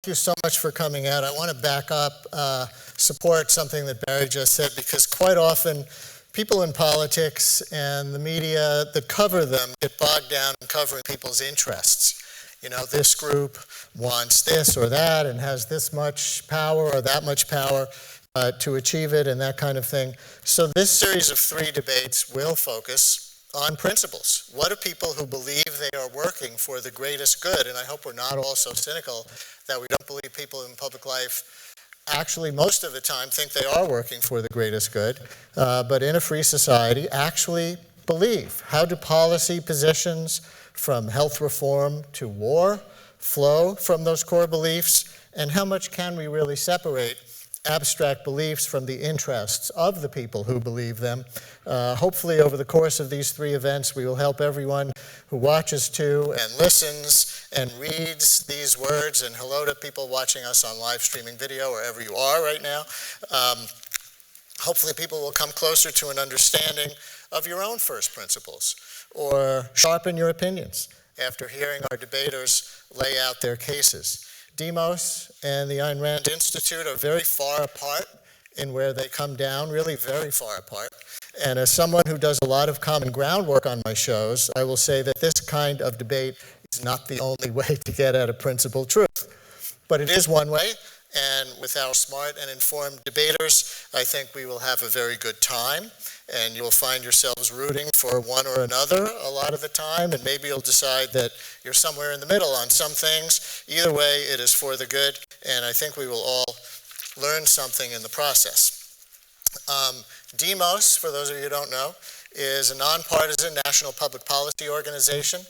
Thank you so much for coming out. I want to back up, support something that Barry just said, because quite often people in politics and the media that cover them get bogged down in covering people's interests. You know, this group wants this or that and has this much power or that much power to achieve it and that kind of thing. So this series of 3 debates will focus on principles. What do people who believe they are working for the greatest good, and I hope we're not all so cynical that we don't believe people in public life actually most of the time think they are working for the greatest good, but in a free society actually believe. How do policy positions from health reform to war flow from those core beliefs, and how much can we really separate abstract beliefs from the interests of the people who believe them? Hopefully over the course of these 3 events we will help everyone who watches to and listens and reads these words, and hello to people watching us on live streaming video wherever you are right now. Hopefully people will come closer to an understanding of your own first principles or sharpen your opinions after hearing our debaters lay out their cases. Demos and the Ayn Rand Institute are very far apart in where they come down, really very far apart. And as someone who does a lot of common groundwork on my shows, I will say that this kind of debate is not the only way to get at a principled truth. But it is one way, and with our smart and informed debaters, I think we will have a very good time. And you will find yourselves rooting for one or another a lot of the time, and maybe you'll decide that you're somewhere in the middle on some things. Either way, it is for the good, and I think we will all learn something in the process. DEMOS, for those of you who don't know, is a nonpartisan national public policy organization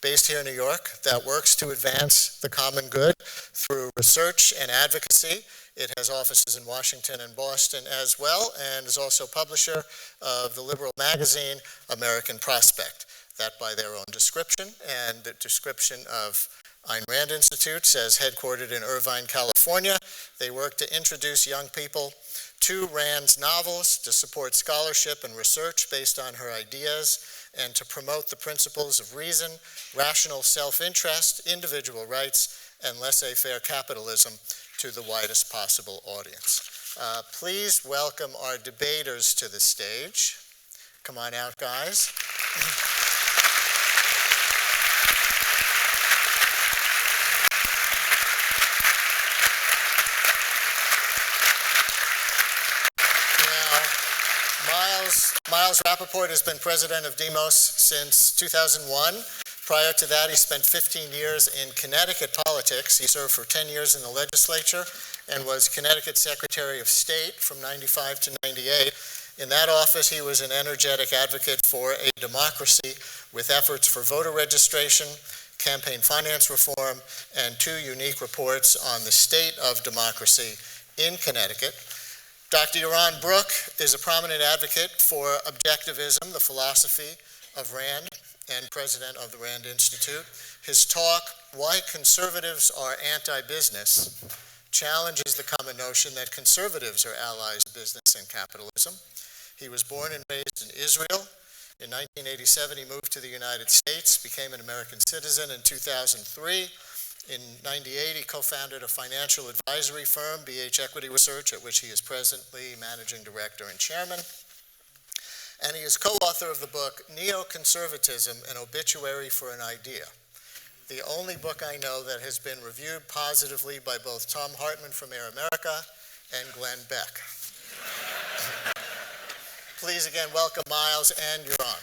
based here in New York that works to advance the common good through research and advocacy. It has offices in Washington and Boston as well, and is also publisher of the liberal magazine American Prospect. That by their own description, and the description of Ayn Rand Institute says headquartered in Irvine, California. They work to introduce young people to Rand's novels, to support scholarship and research based on her ideas, and to promote the principles of reason, rational self-interest, individual rights, and laissez-faire capitalism to the widest possible audience. Please welcome our debaters to the stage. Come on out, guys. Myles Rappaport has been president of DEMOS since 2001. Prior to that, he spent 15 years in Connecticut politics. He served for 10 years in the legislature and was Connecticut Secretary of State from 95 to 98. In that office, he was an energetic advocate for a democracy with efforts for voter registration, campaign finance reform, and 2 unique reports on the state of democracy in Connecticut. Dr. Yaron Brook is a prominent advocate for objectivism, the philosophy of Rand, and president of the Rand Institute. His talk, Why Conservatives Are Anti-Business, challenges the common notion that conservatives are allies of business and capitalism. He was born and raised in Israel. In 1987, he moved to the United States, became an American citizen in 2003. In 1998, he co-founded a financial advisory firm, BH Equity Research, at which he is presently managing director and chairman. And he is co-author of the book, Neoconservatism, An Obituary for an Idea, the only book I know that has been reviewed positively by both Tom Hartman from Air America and Glenn Beck. Please again welcome Myles and Yaron.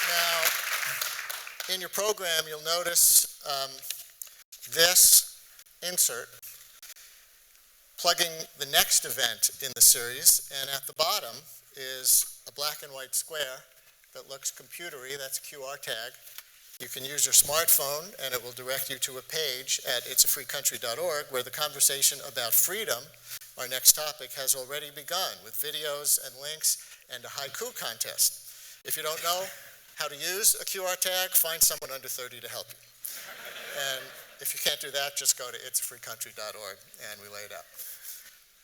Now, in your program, you'll notice this insert plugging the next event in the series, and at the bottom is a black and white square that looks computery. That's a QR tag. You can use your smartphone and it will direct you to a page at itsafreecountry.org where the conversation about freedom, our next topic, has already begun with videos and links and a haiku contest. If you don't know how to use a QR tag, find someone under 30 to help you. And if you can't do that, just go to itsafreecountry.org and we lay it out.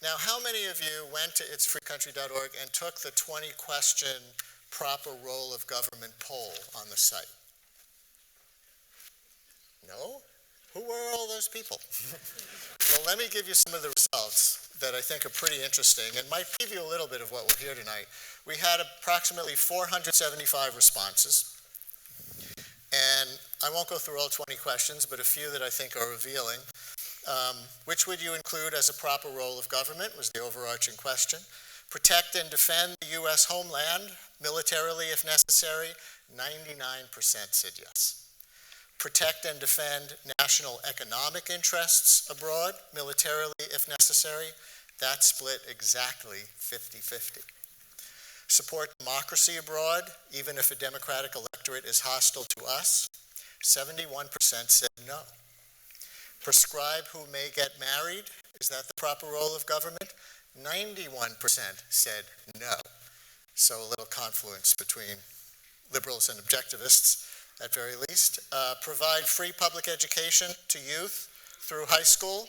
Now, how many of you went to itsafreecountry.org and took the 20-question proper role of government poll on the site? No? Who were all those people? Well, let me give you some of the results that I think are pretty interesting and might give you a little bit of what we'll hear tonight. We had approximately 475 responses, and I won't go through all 20 questions, but a few that I think are revealing. Which would you include as a proper role of government was the overarching question. Protect and defend the U.S. homeland militarily if necessary, 99% said yes. Protect and defend national economic interests abroad militarily if necessary, that split exactly 50-50. Support democracy abroad, even if a democratic electorate is hostile to us, 71% said no. Prescribe who may get married, is that the proper role of government? 91% said no. So a little confluence between liberals and objectivists, at very least. Provide free public education to youth through high school,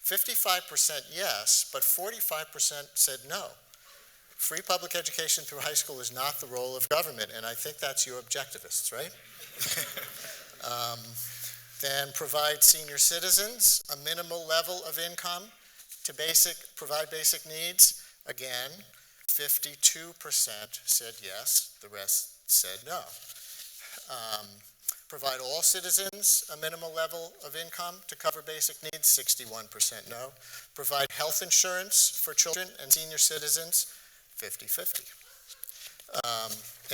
55% yes, but 45% said no. Free public education through high school is not the role of government, and I think that's you objectivists, right? Then provide senior citizens a minimal level of income to provide basic needs. Again, 52% said yes, the rest said no. Provide all citizens a minimal level of income to cover basic needs, 61% no. Provide health insurance for children and senior citizens, 50-50.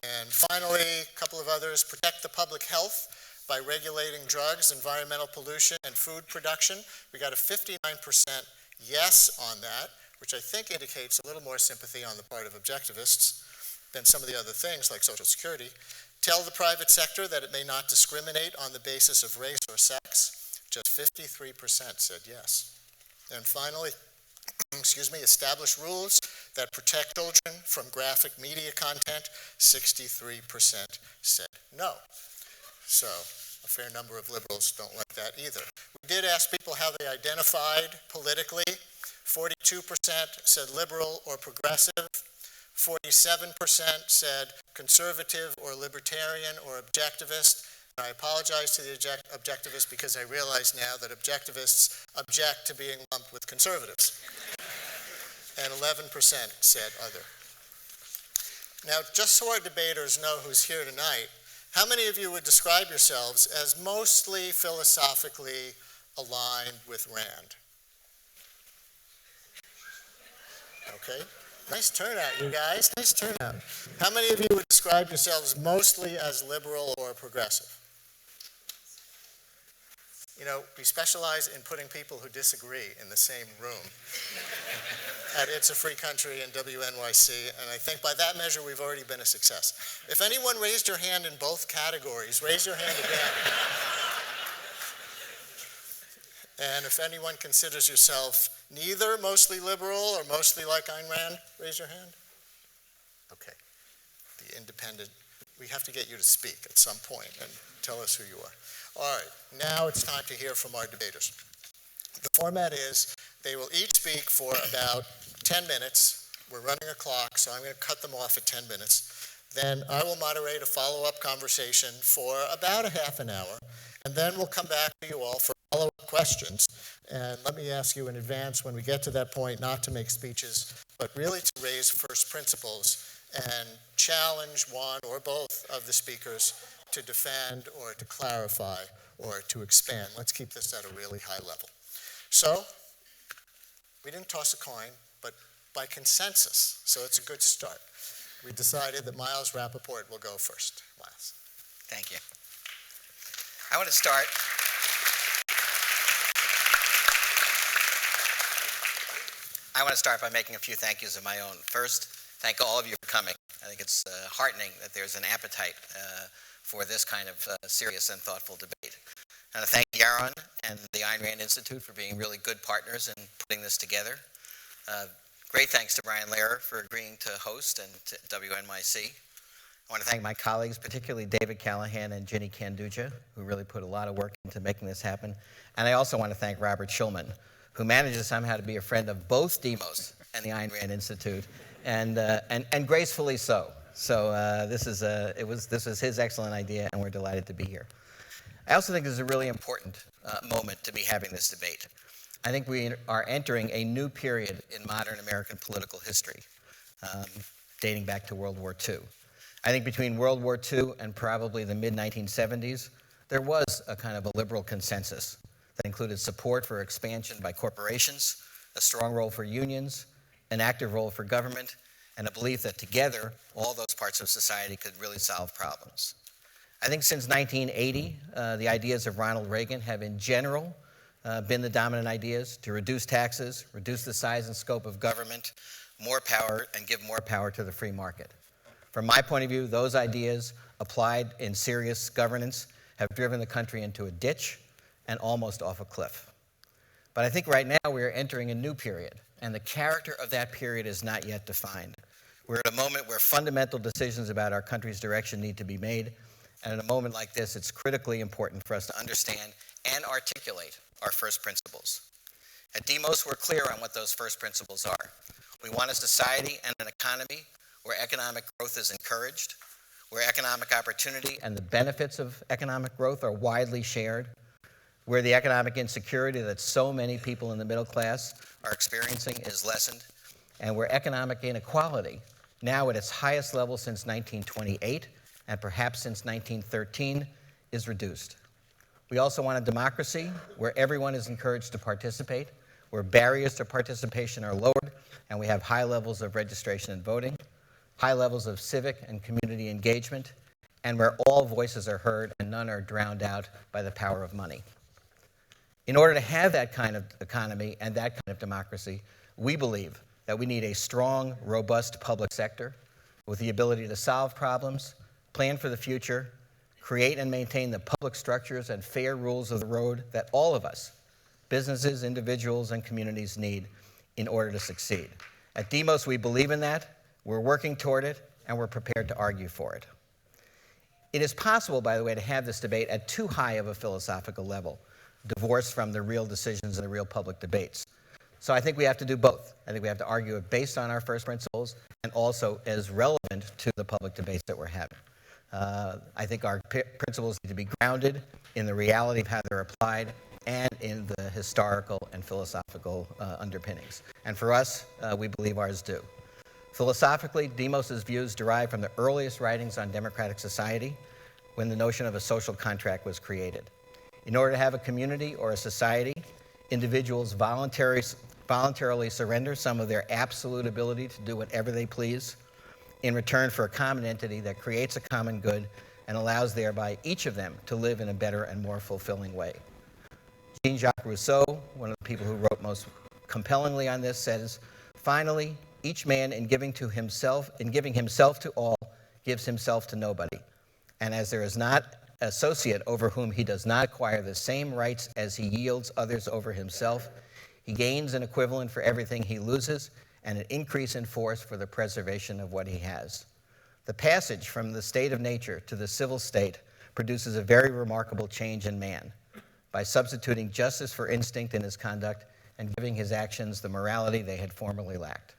And finally, a couple of others, protect the public health by regulating drugs, environmental pollution, and food production. We got a 59% yes on that, which I think indicates a little more sympathy on the part of objectivists than some of the other things like Social Security. Tell the private sector that it may not discriminate on the basis of race or sex. Just 53% said yes. And finally, establish rules that protect children from graphic media content. 63% said no. So a fair number of liberals don't like that either. We did ask people how they identified politically. 42% said liberal or progressive. 47% said conservative or libertarian or objectivist. And I apologize to the objectivists because I realize now that objectivists object to being lumped with conservatives. And 11% said other. Now, just so our debaters know who's here tonight, how many of you would describe yourselves as mostly philosophically aligned with Rand? Okay. Nice turnout, you guys. Nice turnout. How many of you would describe yourselves mostly as liberal or progressive? You know, we specialize in putting people who disagree in the same room at It's a Free Country and WNYC, and I think by that measure we've already been a success. If anyone raised your hand in both categories, raise your hand again. And if anyone considers yourself neither mostly liberal or mostly like Ayn Rand, raise your hand. Okay. The independent, we have to get you to speak at some point and tell us who you are. All right, now it's time to hear from our debaters. The format is they will each speak for about 10 minutes. We're running a clock, so I'm going to cut them off at 10 minutes. Then I will moderate a follow-up conversation for about a half an hour, and then we'll come back to you all for follow-up questions. And let me ask you in advance when we get to that point not to make speeches, but really to raise first principles and challenge one or both of the speakers to defend or to clarify or to expand. Let's keep this at a really high level. So, we didn't toss a coin, but by consensus, so it's a good start. We decided that Myles Rappaport will go first. Myles. Thank you. I want to start by making a few thank yous of my own. First, thank all of you for coming. I think it's heartening that there's an appetite for this kind of serious and thoughtful debate. And I thank Yaron and the Ayn Rand Institute for being really good partners in putting this together. Great thanks to Brian Lehrer for agreeing to host and to WNYC. I want to thank my colleagues, particularly David Callahan and Ginny Canduja, who really put a lot of work into making this happen. And I also want to thank Robert Schulman, who manages somehow to be a friend of both Demos and the Ayn Rand Institute, and gracefully so. So this was his excellent idea, and we're delighted to be here. I also think this is a really important moment to be having this debate. I think we are entering a new period in modern American political history, dating back to World War II. I think between World War II and probably the mid-1970s, there was a kind of a liberal consensus that included support for expansion by corporations, a strong role for unions, an active role for government, and a belief that together, all those parts of society could really solve problems. I think since 1980, the ideas of Ronald Reagan have in general been the dominant ideas to reduce taxes, reduce the size and scope of government, more power, and give more power to the free market. From my point of view, those ideas applied in serious governance have driven the country into a ditch and almost off a cliff. But I think right now we are entering a new period, and the character of that period is not yet defined. We're at a moment where fundamental decisions about our country's direction need to be made, and in a moment like this, it's critically important for us to understand and articulate our first principles. At Demos, we're clear on what those first principles are. We want a society and an economy where economic growth is encouraged, where economic opportunity and the benefits of economic growth are widely shared, where the economic insecurity that so many people in the middle class are experiencing is lessened, and where economic inequality, now at its highest level since 1928 and perhaps since 1913, is reduced. We also want a democracy where everyone is encouraged to participate, where barriers to participation are lowered, and we have high levels of registration and voting, high levels of civic and community engagement, and where all voices are heard and none are drowned out by the power of money. In order to have that kind of economy and that kind of democracy, we believe that we need a strong, robust public sector with the ability to solve problems, plan for the future, create and maintain the public structures and fair rules of the road that all of us, businesses, individuals, and communities need in order to succeed. At Demos, we believe in that. We're working toward it, and we're prepared to argue for it. It is possible, by the way, to have this debate at too high of a philosophical level, divorced from the real decisions and the real public debates. So I think we have to do both. I think we have to argue it based on our first principles and also as relevant to the public debates that we're having. I think our principles need to be grounded in the reality of how they're applied and in the historical and philosophical underpinnings. And for us, we believe ours do. Philosophically, Demos's views derive from the earliest writings on democratic society, when the notion of a social contract was created. In order to have a community or a society, individuals voluntarily surrender some of their absolute ability to do whatever they please in return for a common entity that creates a common good and allows thereby each of them to live in a better and more fulfilling way. Jean-Jacques Rousseau, one of the people who wrote most compellingly on this, says, "Finally, each man in giving himself to all, gives himself to nobody. And as there is not an associate over whom he does not acquire the same rights as he yields others over himself, he gains an equivalent for everything he loses and an increase in force for the preservation of what he has." The passage from the state of nature to the civil state produces a very remarkable change in man by substituting justice for instinct in his conduct and giving his actions the morality they had formerly lacked.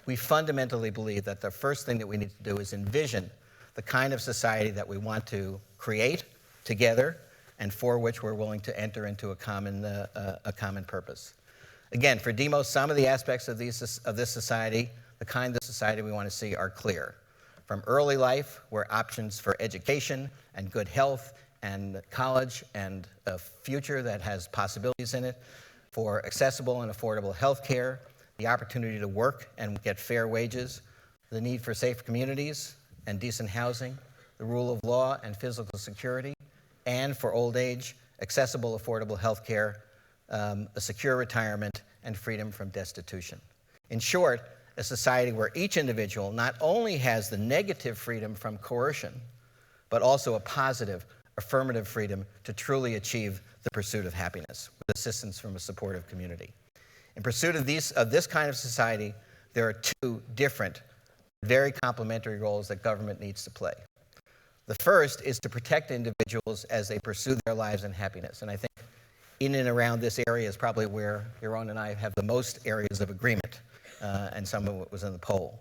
We fundamentally believe that the first thing that we need to do is envision the kind of society that we want to create together and for which we're willing to enter into a common purpose. Again, for Demos, some of the aspects of this society, the kind of society we want to see, are clear. From early life, where options for education and good health and college and a future that has possibilities in it, for accessible and affordable health care, the opportunity to work and get fair wages, the need for safe communities and decent housing, the rule of law and physical security, and for old age, accessible, affordable health care, a secure retirement, and freedom from destitution. In short, a society where each individual not only has the negative freedom from coercion, but also a positive, affirmative freedom to truly achieve the pursuit of happiness with assistance from a supportive community. In pursuit of this kind of society, there are two different, very complementary roles that government needs to play. The first is to protect individuals as they pursue their lives in happiness. And I think in and around this area is probably where Yaron and I have the most areas of agreement, and some of it was in the poll.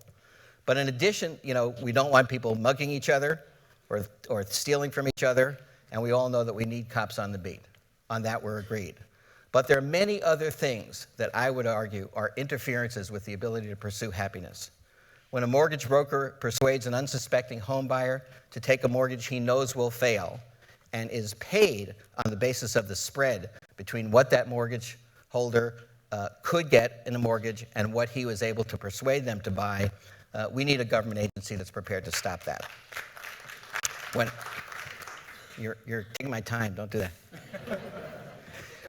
But in addition, we don't want people mugging each other or stealing from each other, and we all know that we need cops on the beat. On that, we're agreed. But there are many other things that I would argue are interferences with the ability to pursue happiness. When a mortgage broker persuades an unsuspecting home buyer to take a mortgage he knows will fail and is paid on the basis of the spread between what that mortgage holder could get in a mortgage and what he was able to persuade them to buy, we need a government agency that's prepared to stop that. You're taking my time, don't do that.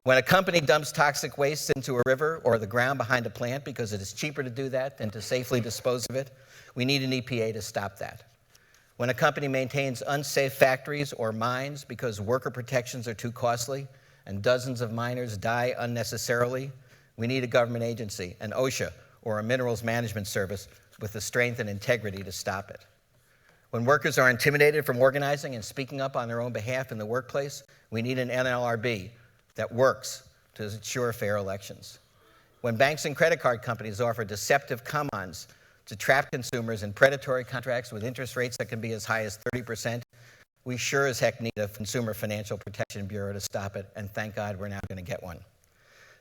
When a company dumps toxic waste into a river or the ground behind a plant because it is cheaper to do that than to safely dispose of it, we need an EPA to stop that. When a company maintains unsafe factories or mines because worker protections are too costly and dozens of miners die unnecessarily, we need a government agency, an OSHA or a minerals management service with the strength and integrity to stop it. When workers are intimidated from organizing and speaking up on their own behalf in the workplace, we need an NLRB that works to ensure fair elections. When banks and credit card companies offer deceptive coupons to trap consumers in predatory contracts with interest rates that can be as high as 30%, we sure as heck need a Consumer Financial Protection Bureau to stop it, and thank God we're now going to get one.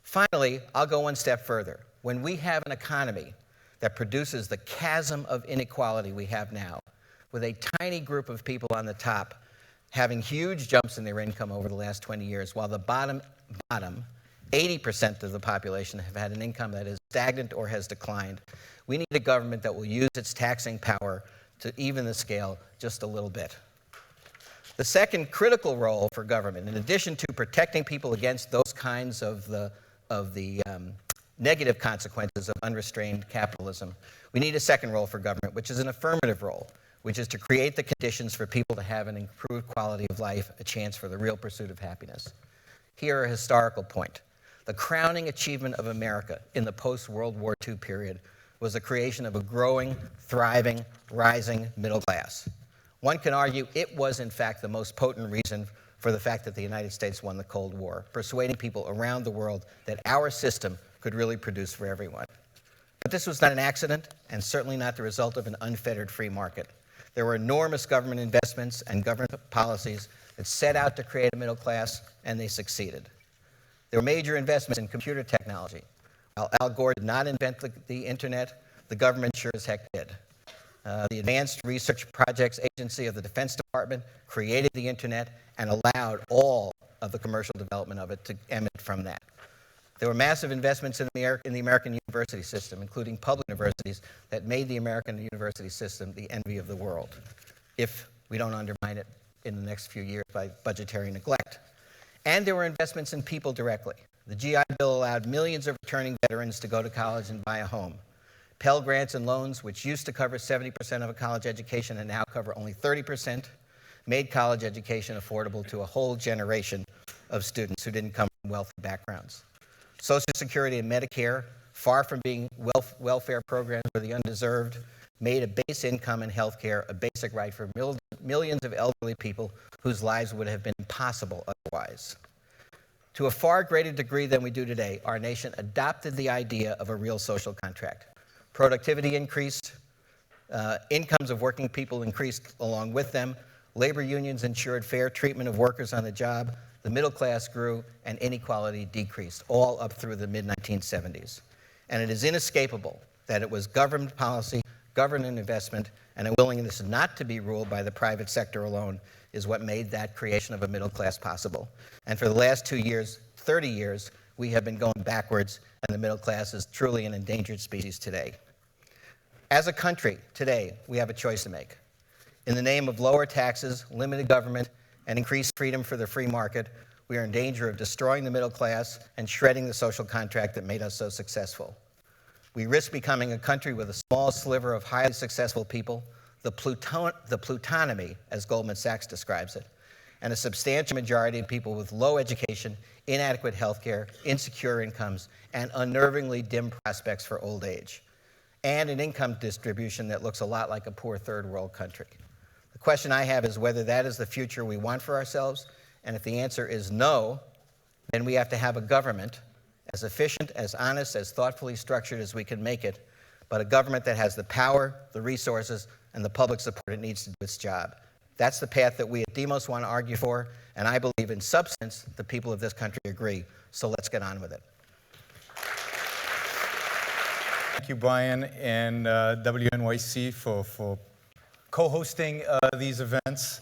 Finally, I'll go one step further. When we have an economy that produces the chasm of inequality we have now, with a tiny group of people on the top having huge jumps in their income over the last 20 years, while the bottom 80% of the population have had an income that is stagnant or has declined, we need a government that will use its taxing power to even the scale just a little bit. The second critical role for government, in addition to protecting people against those kinds of the negative consequences of unrestrained capitalism, we need a second role for government, which is an affirmative role, which is to create the conditions for people to have an improved quality of life, a chance for the real pursuit of happiness. Here, a historical point. The crowning achievement of America in the post-World War II period was the creation of a growing, thriving, rising middle class. One can argue it was, in fact, the most potent reason for the fact that the United States won the Cold War, persuading people around the world that our system could really produce for everyone. But this was not an accident, and certainly not the result of an unfettered free market. There were enormous government investments and government policies that set out to create a middle class, and they succeeded. There were major investments in computer technology. While Al Gore did not invent the internet, the government sure as heck did. The Advanced Research Projects Agency of the Defense Department created the internet and allowed all of the commercial development of it to emanate from that. There were massive investments in the American university system, including public universities, that made the American university system the envy of the world, if we don't undermine it in the next few years by budgetary neglect. And there were investments in people directly. The GI Bill allowed millions of returning veterans to go to college and buy a home. Pell Grants and loans, which used to cover 70% of a college education and now cover only 30%, made college education affordable to a whole generation of students who didn't come from wealthy backgrounds. Social Security and Medicare, far from being welfare programs for the undeserved, made a base income and health care a basic right for millions of elderly people whose lives would have been impossible otherwise. To a far greater degree than we do today, our nation adopted the idea of a real social contract. Productivity increased, incomes of working people increased along with them, labor unions ensured fair treatment of workers on the job, the middle class grew, and inequality decreased, all up through the mid-1970s. And it is inescapable that it was government policy, government investment, and a willingness not to be ruled by the private sector alone is what made that creation of a middle class possible. And for the last 2 years, 30 years, we have been going backwards, and the middle class is truly an endangered species today. As a country, today, we have a choice to make. In the name of lower taxes, limited government, and increased freedom for the free market, we are in danger of destroying the middle class and shredding the social contract that made us so successful. We risk becoming a country with a small sliver of highly successful people, the plutonomy, as Goldman Sachs describes it, and a substantial majority of people with low education, inadequate health care, insecure incomes, and unnervingly dim prospects for old age, and an income distribution that looks a lot like a poor third world country. The question I have is whether that is the future we want for ourselves, and if the answer is no, then we have to have a government as efficient, as honest, as thoughtfully structured as we can make it but a government that has the power, the resources, and the public support it needs to do its job. That's the path that we at Demos want to argue for, and I believe in substance the people of this country agree. So let's get on with it. Thank you, Brian, and WNYC for co-hosting these events,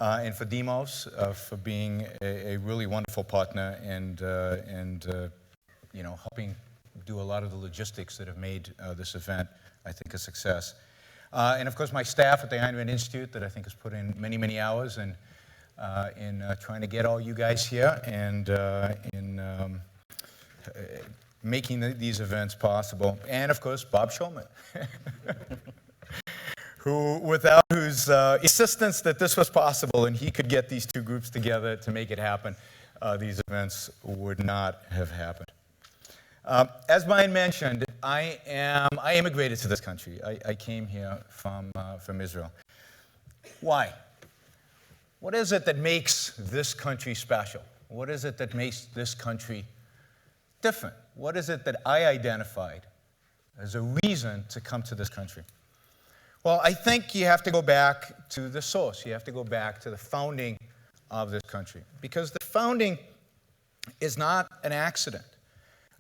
and for Demos for being a really wonderful partner and helping do a lot of the logistics that have made this event, I think, a success. And of course, my staff at the Ayn Rand Institute that I think has put in many, many hours in trying to get all you guys here and in making these events possible. And of course, Bob Schulman, without whose assistance that this was possible and he could get these two groups together to make it happen, these events would not have happened. As Brian mentioned, I immigrated to this country. I came here from Israel. Why? What is it that makes this country special? What is it that makes this country different? What is it that I identified as a reason to come to this country? Well, I think you have to go back to the source. You have to go back to the founding of this country, because the founding is not an accident.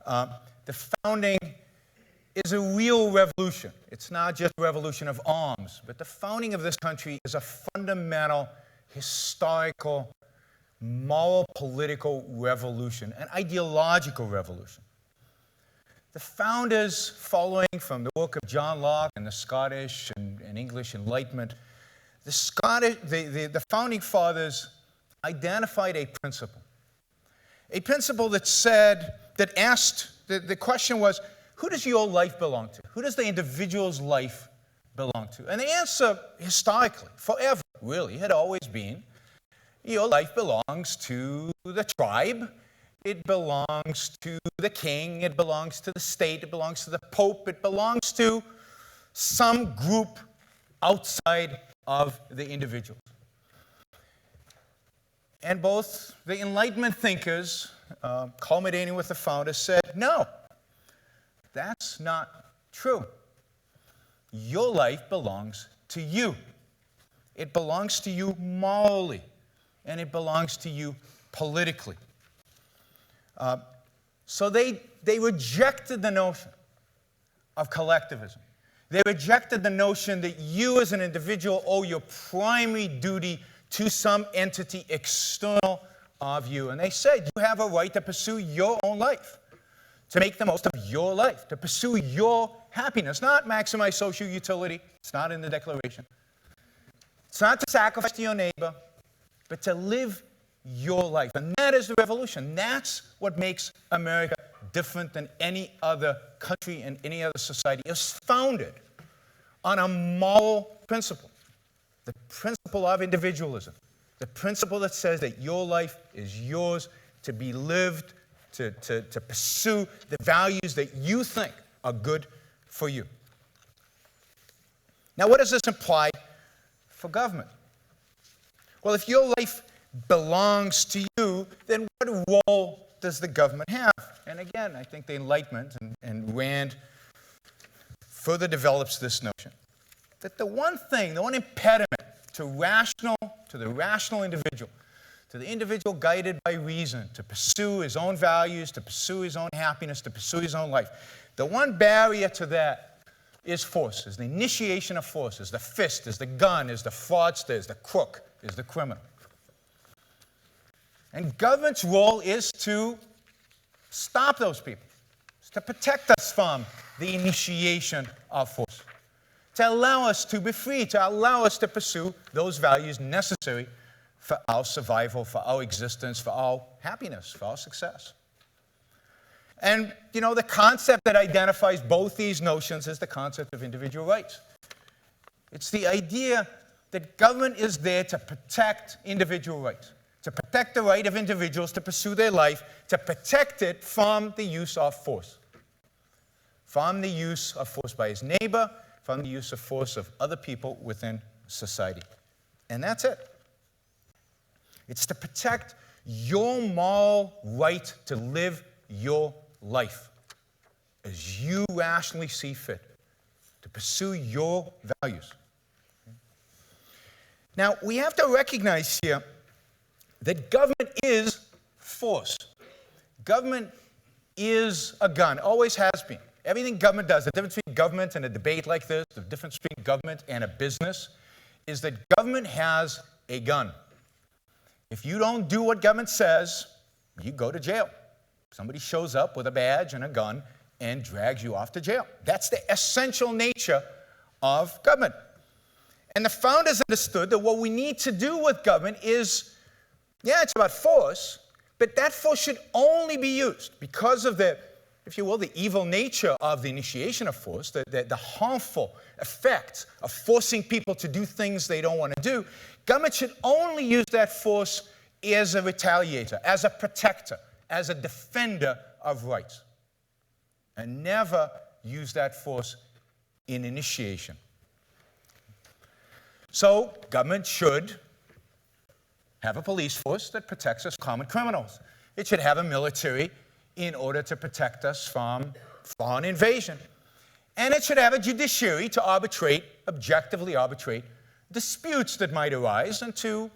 The founding is a real revolution. It's not just a revolution of arms, but the founding of this country is a fundamental, historical, moral, political revolution, an ideological revolution. The founders, following from the work of John Locke and the Scottish and English Enlightenment, the founding fathers identified a principle that said, that asked, the question was, who does your life belong to? Who does the individual's life belong to? And the answer, historically, forever, really, had always been, your life belongs to the tribe, it belongs to the king, it belongs to the state, it belongs to the pope, it belongs to some group outside of the individual. And both the Enlightenment thinkers, culminating with the founders, said, no, that's not true. Your life belongs to you. It belongs to you morally, and it belongs to you politically. So they rejected the notion of collectivism. They rejected the notion that you as an individual owe your primary duty to some entity external of you. And they said you have a right to pursue your own life, to make the most of your life, to pursue your happiness, not maximize social utility. It's not in the Declaration. It's not to sacrifice to your neighbor, but to live your life. And that is the revolution. That's what makes America different than any other country and any other society. It was founded on a moral principle, the principle of individualism, the principle that says that your life is yours to be lived, to pursue the values that you think are good for you. Now, what does this imply for government? Well, if your life belongs to you, then what role does the government have? And again, I think the Enlightenment and Rand further develops this notion that the one impediment to the rational individual, to the individual guided by reason, to pursue his own values, to pursue his own happiness, to pursue his own life, the one barrier to that is force, is the initiation of force, is the fist, is the gun, is the fraudster, is the crook, is the criminal. And government's role is to stop those people, to protect us from the initiation of force, to allow us to be free, to allow us to pursue those values necessary for our survival, for our existence, for our happiness, for our success. And, the concept that identifies both these notions is the concept of individual rights. It's the idea that government is there to protect individual rights, to protect the right of individuals to pursue their life, to protect it from the use of force. From the use of force by his neighbor, from the use of force of other people within society. And that's it. It's to protect your moral right to live your life as you rationally see fit, pursue your values. Now, we have to recognize here that government is force. Government is a gun, always has been. Everything government does, the difference between government and a debate like this, the difference between government and a business, is that government has a gun. If you don't do what government says, you go to jail. Somebody shows up with a badge and a gun and drags you off to jail. That's the essential nature of government. And the founders understood that what we need to do with government is, yeah, it's about force, but that force should only be used because of the, if you will, the evil nature of the initiation of force, the harmful effect of forcing people to do things they don't want to do. Government should only use that force as a retaliator, as a protector, as a defender of rights, and never use that force in initiation. So government should have a police force that protects us common criminals. It should have a military in order to protect us from foreign invasion. And it should have a judiciary to arbitrate, objectively arbitrate, disputes that might arise and to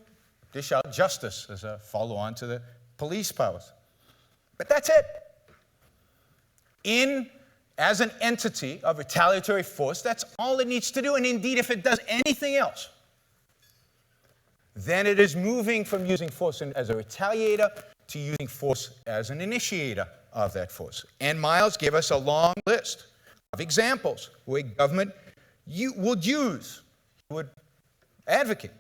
dish out justice as a follow-on to the police powers. But that's it. As an entity of retaliatory force, that's all it needs to do. And indeed, if it does anything else, then it is moving from using force as a retaliator to using force as an initiator of that force. And Myles gave us a long list of examples where government would advocate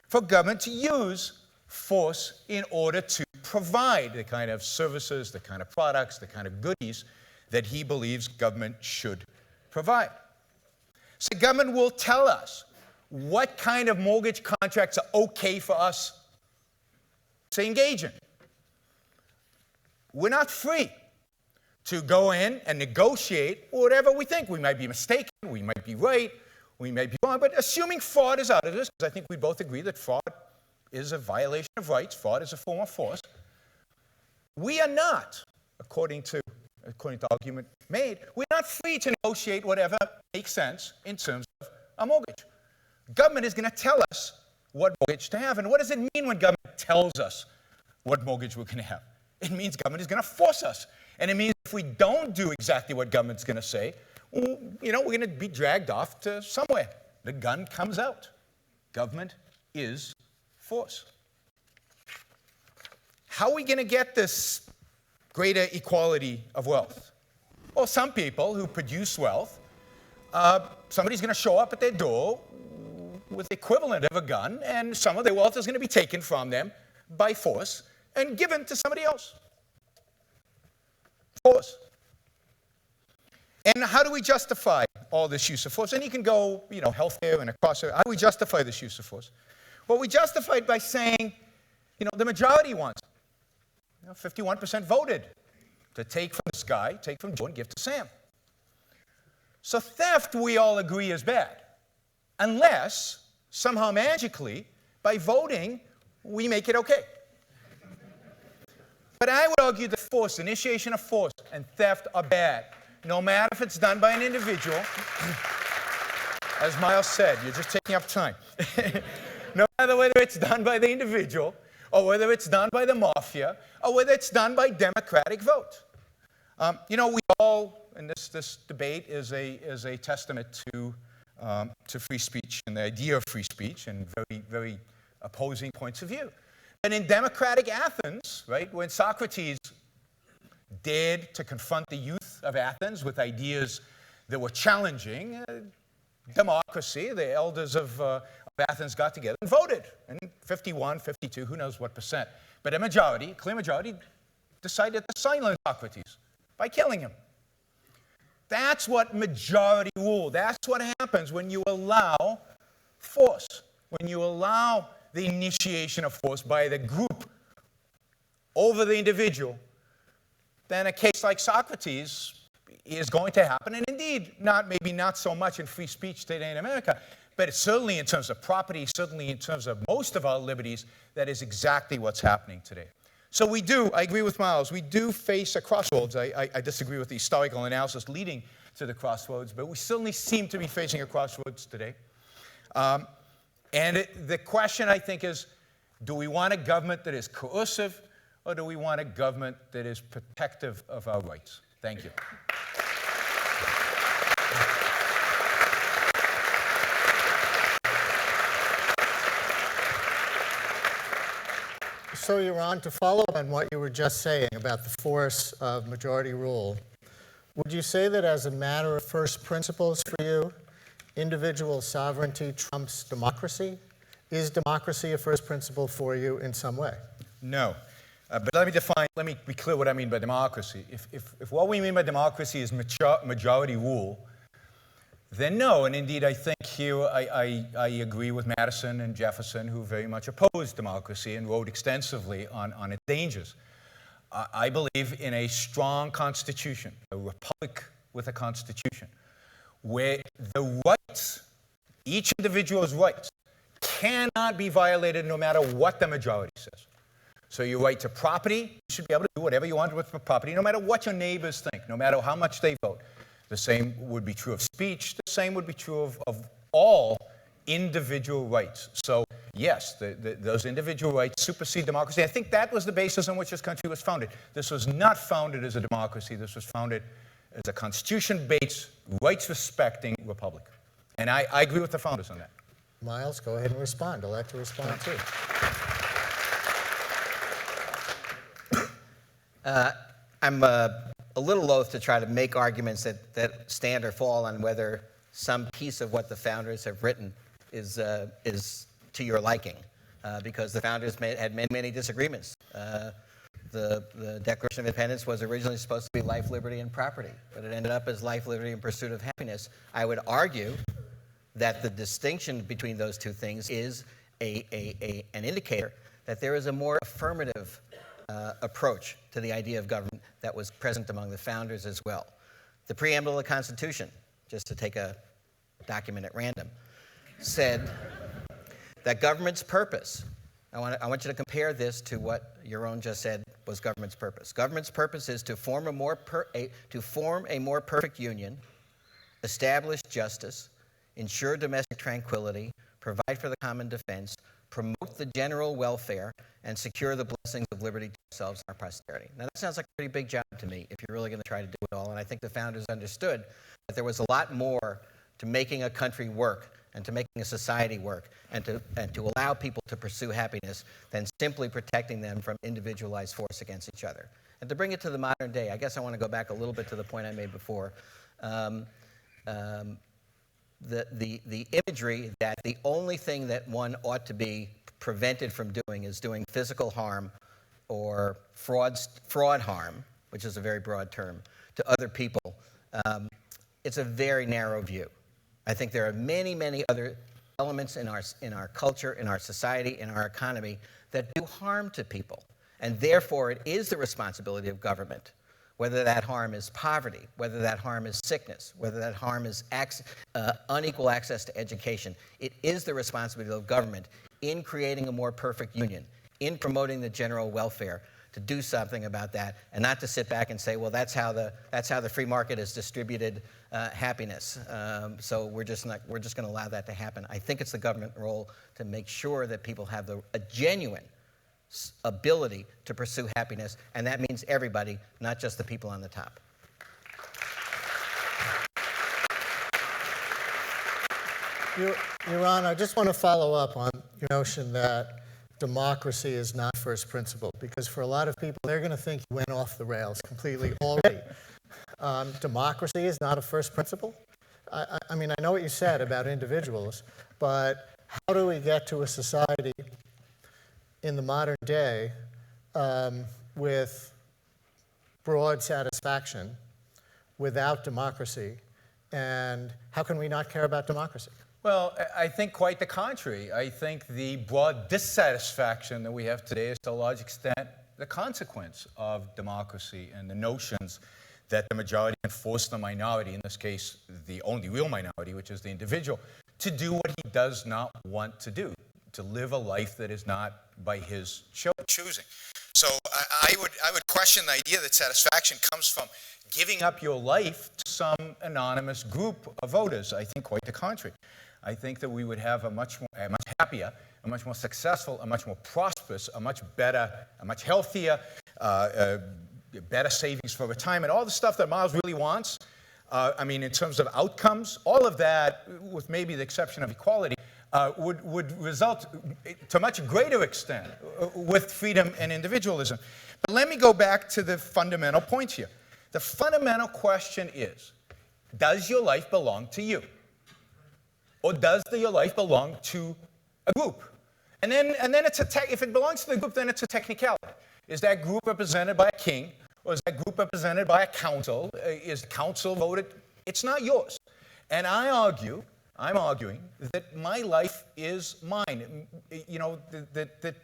for government to use force in order to provide the kind of services, the kind of products, the kind of goodies that he believes government should provide. So government will tell us what kind of mortgage contracts are okay for us to engage in. We're not free to go in and negotiate whatever we think. We might be mistaken, we might be right, we may be wrong, but assuming fraud is out of this, because I think we both agree that fraud is a violation of rights, fraud is a form of force, we are not, according to the argument made, we're not free to negotiate whatever makes sense in terms of a mortgage. Government is going to tell us what mortgage to have. And what does it mean when government tells us what mortgage we're going to have? It means government is going to force us. And it means if we don't do exactly what government's going to say, we're going to be dragged off to somewhere. The gun comes out. Government is force. How are we going to get this greater equality of wealth? Well, some people who produce wealth, somebody's going to show up at their door with the equivalent of a gun, and some of their wealth is going to be taken from them by force and given to somebody else. Force. And how do we justify all this use of force? And you can go, healthcare and across. How do we justify this use of force? Well, we justify it by saying, the majority wants it. 51% voted to take from this guy, take from Joe, and give to Sam. So theft, we all agree, is bad. Unless, somehow magically, by voting, we make it okay. But I would argue that force, initiation of force, and theft are bad. No matter if it's done by an individual, as Myles said, you're just taking up time. No matter whether it's done by the individual, or whether it's done by the mafia, or whether it's done by democratic vote. We all, and this debate is a testament to free speech and the idea of free speech and very, very opposing points of view. And in democratic Athens, right, when Socrates dared to confront the youth of Athens with ideas that were challenging democracy, the elders of Athens got together and voted. And 51, 52, who knows what percent. But a clear majority, decided to silence Socrates by killing him. That's what majority rule. That's what happens when you allow force, when you allow the initiation of force by the group over the individual. Then a case like Socrates is going to happen, and indeed, maybe not so much in free speech today in America, but it's certainly in terms of property, certainly in terms of most of our liberties, that is exactly what's happening today. So I agree with Myles, we do face a crossroads. I disagree with the historical analysis leading to the crossroads, but we certainly seem to be facing a crossroads today. The question, I think, is, do we want a government that is coercive, or do we want a government that is protective of our rights? Thank you. So, Yaron, to follow on what you were just saying about the force of majority rule, would you say that as a matter of first principles for you, individual sovereignty trumps democracy? Is democracy a first principle for you in some way? No. But let me be clear what I mean by democracy. If what we mean by democracy is majority rule, then no. And indeed, I think here I agree with Madison and Jefferson, who very much opposed democracy and wrote extensively on its dangers. I believe in a strong constitution, a republic with a constitution, where the rights, each individual's rights, cannot be violated no matter what the majority says. So your right to property, you should be able to do whatever you want with property, no matter what your neighbors think, no matter how much they vote. The same would be true of speech. The same would be true of all individual rights. So yes, those individual rights supersede democracy. I think that was the basis on which this country was founded. This was not founded as a democracy. This was founded as a constitution-based, rights-respecting republic. And I agree with the founders on that. Myles, go ahead and respond. I'd like to respond too. I'm a little loath to try to make arguments that stand or fall on whether some piece of what the founders have written is to your liking, because the founders had many disagreements. The Declaration of Independence was originally supposed to be life, liberty, and property, but it ended up as life, liberty, and pursuit of happiness. I would argue that the distinction between those two things is an indicator that there is a more affirmative approach to the idea of government that was present among the founders as well. The preamble of the Constitution, just to take a document at random, said that government's purpose, I want you to compare this to what Yaron just said was government's purpose. Government's purpose is to form a more perfect union, establish justice, ensure domestic tranquility, provide for the common defense, promote the general welfare, and secure the blessings of liberty to ourselves and our posterity. Now, that sounds like a pretty big job to me if you're really going to try to do it all, and I think the founders understood that there was a lot more to making a country work and to making a society work and to allow people to pursue happiness than simply protecting them from individualized force against each other. And to bring it to the modern day, I guess I want to go back a little bit to the point I made before. The imagery that the only thing that one ought to be prevented from doing is doing physical harm or fraud harm, which is a very broad term, to other people, it's a very narrow view. I think there are many other elements in our culture, in our society, in our economy that do harm to people. And therefore, it is the responsibility of government, whether that harm is poverty, whether that harm is sickness, whether that harm is unequal access to education. It is the responsibility of government in creating a more perfect union, in promoting the general welfare, to do something about that, and not to sit back and say, well, that's how the free market has distributed happiness. So we're just going to allow that to happen. I think it's the government role to make sure that people have a genuine ability to pursue happiness, and that means everybody, not just the people on the top. Yaron, I just want to follow up on your notion that democracy is not first principle, because for a lot of people, they're going to think you went off the rails completely already. Democracy is not a first principle? I mean, I know what you said about individuals, but how do we get to a society in the modern day with broad satisfaction without democracy, and how can we not care about democracy? Well, I think quite the contrary. I think the broad dissatisfaction that we have today is to a large extent the consequence of democracy and the notions that the majority can force the minority, in this case the only real minority, which is the individual, to do what he does not want to do, to live a life that is not by his choosing. So I would question the idea that satisfaction comes from Giving up your life to some anonymous group of voters. I think quite the contrary. I think that we would have a much happier, a much more successful, a much more prosperous, a much better, a much healthier, better savings for retirement, all the stuff that Myles really wants. I mean, in terms of outcomes, all of that, with maybe the exception of equality, would result to a much greater extent with freedom and individualism. But let me go back to the fundamental point here. The fundamental question is, does your life belong to you? Or does your life belong to a group? And then it's if it belongs to the group, then it's a technicality. Is that group represented by a king? Or is that group represented by a council? Is the council voted? It's not yours. And I'm arguing that my life is mine. You know, that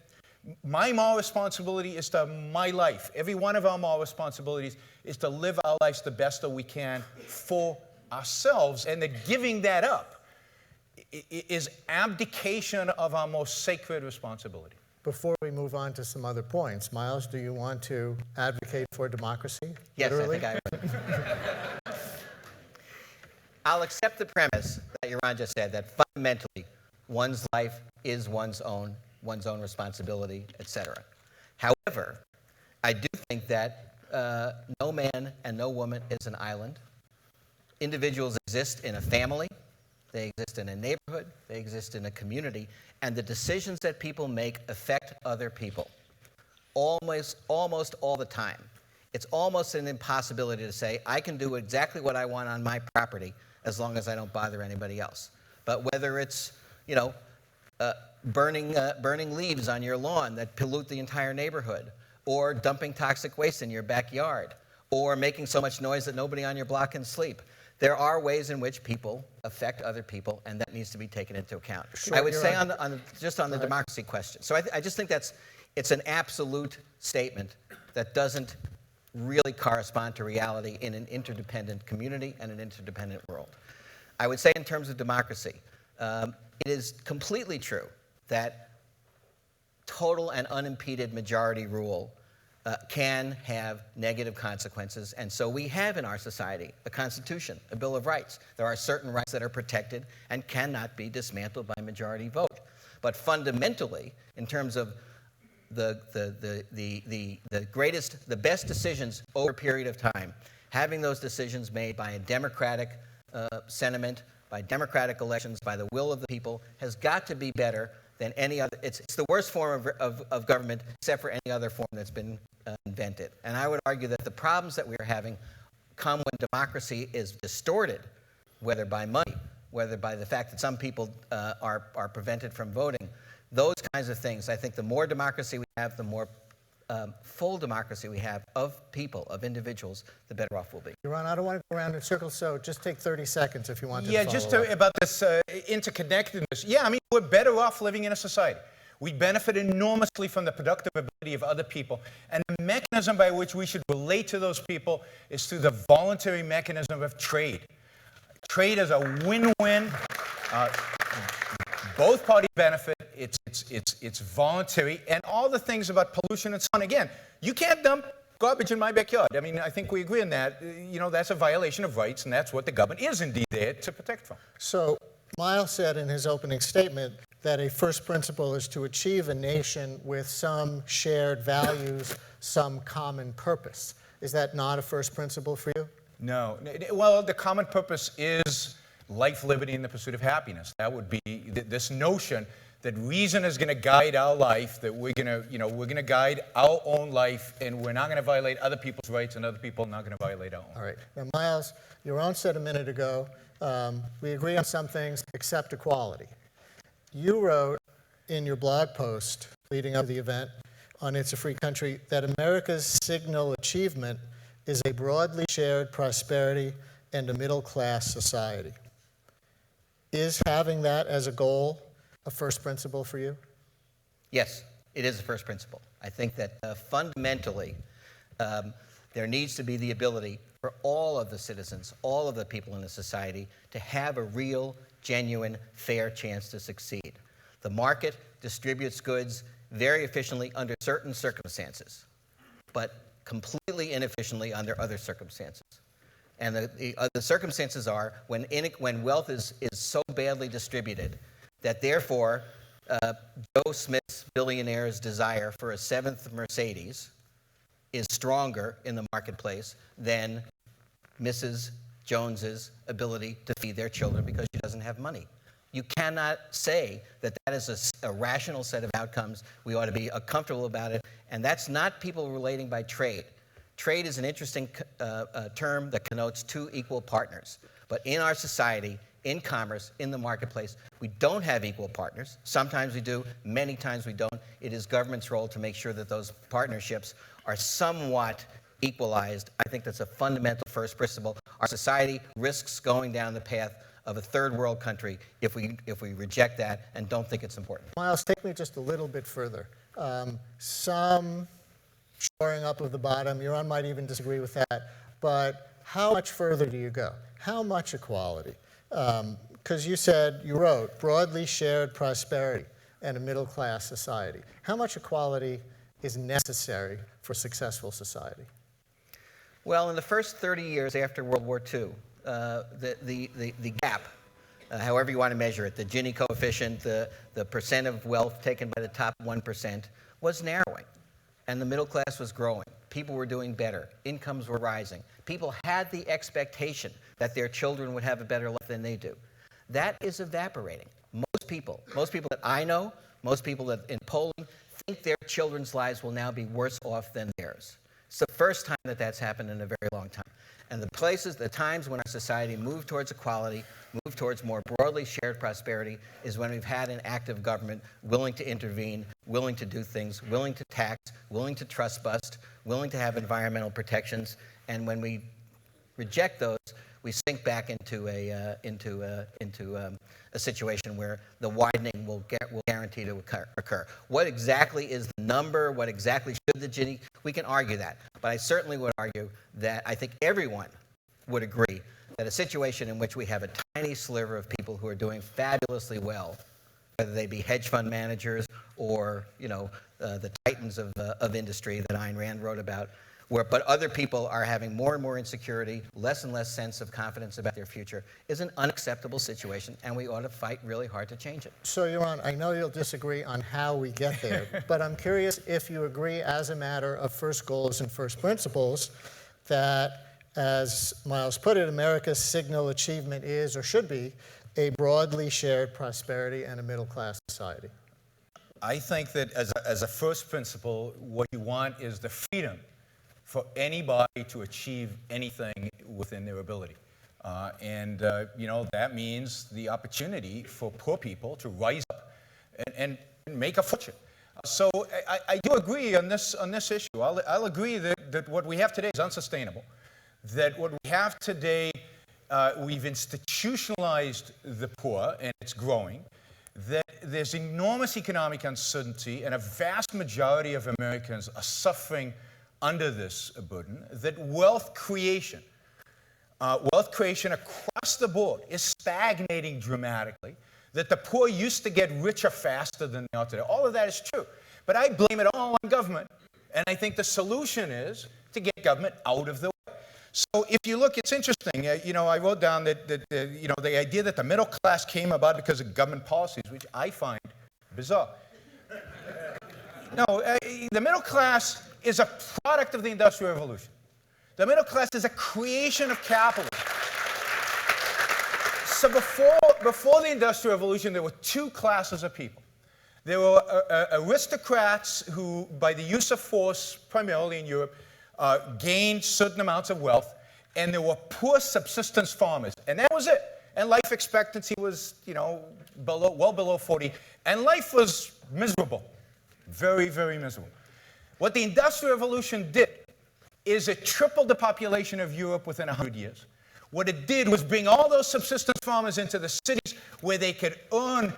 my moral responsibility is to my life. Every one of our moral responsibilities is to live our lives the best that we can for ourselves, and that giving that up is abdication of our most sacred responsibility. Before we move on to some other points, Myles, do you want to advocate for democracy? Yes, literally? I think I would. I'll accept the premise that Yaron just said, that fundamentally one's life is one's own responsibility, etc. However, I do think that no man and no woman is an island. Individuals exist in a family, they exist in a neighborhood, they exist in a community, and the decisions that people make affect other people almost all the time. It's almost an impossibility to say, I can do exactly what I want on my property as long as I don't bother anybody else. But whether it's, burning leaves on your lawn that pollute the entire neighborhood, or dumping toxic waste in your backyard, or making so much noise that nobody on your block can sleep. There are ways in which people affect other people, and that needs to be taken into account. Sure, I would say on the democracy question. So I just think it's an absolute statement that doesn't really correspond to reality in an interdependent community and an interdependent world. I would say in terms of democracy, it is completely true that total and unimpeded majority rule can have negative consequences, and so we have in our society a constitution, a Bill of Rights. There are certain rights that are protected and cannot be dismantled by majority vote. But fundamentally, in terms of the best decisions over a period of time, having those decisions made by a democratic sentiment, by democratic elections, by the will of the people, has got to be better than any other. It's the worst form of government, except for any other form that's been invented. And I would argue that the problems that we are having come when democracy is distorted, whether by money, whether by the fact that some people are prevented from voting. Those kinds of things. I think the more democracy we have, the more full democracy we have of people, of individuals, the better off we'll be. Yaron, I don't want to go around in circles, so just take 30 seconds if you want to Yeah, follow just up. about this interconnectedness. Yeah, I mean, we're better off living in a society. We benefit enormously from the productive ability of other people. And the mechanism by which we should relate to those people is through the voluntary mechanism of trade. Trade is a win-win. Both parties benefit. It's voluntary. And all the things about pollution and so on. Again, you can't dump garbage in my backyard. I mean, I think we agree on that. That's a violation of rights, and that's what the government is indeed there to protect from. So Myles said in his opening statement that a first principle is to achieve a nation with some shared values, some common purpose. Is that not a first principle for you? No. Well, the common purpose is life, liberty, and the pursuit of happiness. That would be this notion that reason is going to guide our life, that we're going to guide our own life, and we're not going to violate other people's rights, and other people are not going to violate our own. All right. Now, Myles, Yaron said a minute ago, we agree on some things except equality. You wrote in your blog post leading up to the event on It's a Free Country that America's signal achievement is a broadly shared prosperity and a middle-class society. Is having that as a goal a first principle for you? Yes, it is a first principle. I think that fundamentally there needs to be the ability for all of the citizens, all of the people in the society, to have a real, genuine, fair chance to succeed. The market distributes goods very efficiently under certain circumstances, but completely inefficiently under other circumstances. And the circumstances are when wealth is so badly distributed that therefore Joe Smith's billionaire's desire for a seventh Mercedes is stronger in the marketplace than Mrs. Jones's ability to feed their children because she doesn't have money. You cannot say that that is a rational set of outcomes. We ought to be comfortable about it. And that's not people relating by trade. Trade is an interesting term that connotes two equal partners. But in our society, in commerce, in the marketplace, we don't have equal partners. Sometimes we do, many times we don't. It is government's role to make sure that those partnerships are somewhat equalized. I think that's a fundamental first principle. Our society risks going down the path of a third world country if we reject that and don't think it's important. Myles, take me just a little bit further. Some shoring up of the bottom, Yaron might even disagree with that, but how much further do you go? How much equality? Because you wrote, broadly shared prosperity and a middle-class society. How much equality is necessary for successful society? Well, in the first 30 years after World War II, the gap, however you want to measure it, the Gini coefficient, the percent of wealth taken by the top 1%, was narrowing. And the middle class was growing. People were doing better. Incomes were rising. People had the expectation that their children would have a better life than they do. That is evaporating. Most people that I know, most people that in polling, think their children's lives will now be worse off than theirs. It's the first time that that's happened in a very long time. And the times when our society moved towards equality, moved towards more broadly shared prosperity, is when we've had an active government willing to intervene, willing to do things, willing to tax, willing to trust bust, willing to have environmental protections. And when we reject those, we sink back into a situation where the widening will guarantee to occur. What exactly is the number? What exactly should the Gini? We can argue that. But I certainly would argue that I think everyone would agree that a situation in which we have a tiny sliver of people who are doing fabulously well, whether they be hedge fund managers or the titans of industry that Ayn Rand wrote about, but other people are having more and more insecurity, less and less sense of confidence about their future, is an unacceptable situation, and we ought to fight really hard to change it. So, Yaron, I know you'll disagree on how we get there, but I'm curious if you agree as a matter of first goals and first principles that, as Myles put it, America's signal achievement is or should be a broadly shared prosperity and a middle-class society. I think that as a first principle, what you want is the freedom for anybody to achieve anything within their ability. That means the opportunity for poor people to rise up and make a fortune. So I do agree on this issue. I'll agree that what we have today is unsustainable, that what we have today, we've institutionalized the poor, and it's growing, that there's enormous economic uncertainty, and a vast majority of Americans are suffering under this burden, that wealth creation across the board is stagnating dramatically, that the poor used to get richer faster than they are today. All of that is true. But I blame it all on government, and I think the solution is to get government out of the way. So if you look, it's interesting. I wrote down that the idea that the middle class came about because of government policies, which I find bizarre. No, the middle class is a product of the Industrial Revolution. The middle class is a creation of capitalism. So before the Industrial Revolution, there were two classes of people. There were aristocrats who, by the use of force, primarily in Europe, gained certain amounts of wealth, and there were poor subsistence farmers, and that was it. And life expectancy was, well below 40, and life was miserable, very, very miserable. What the Industrial Revolution did is it tripled the population of Europe within 100 years. What it did was bring all those subsistence farmers into the cities where they could earn,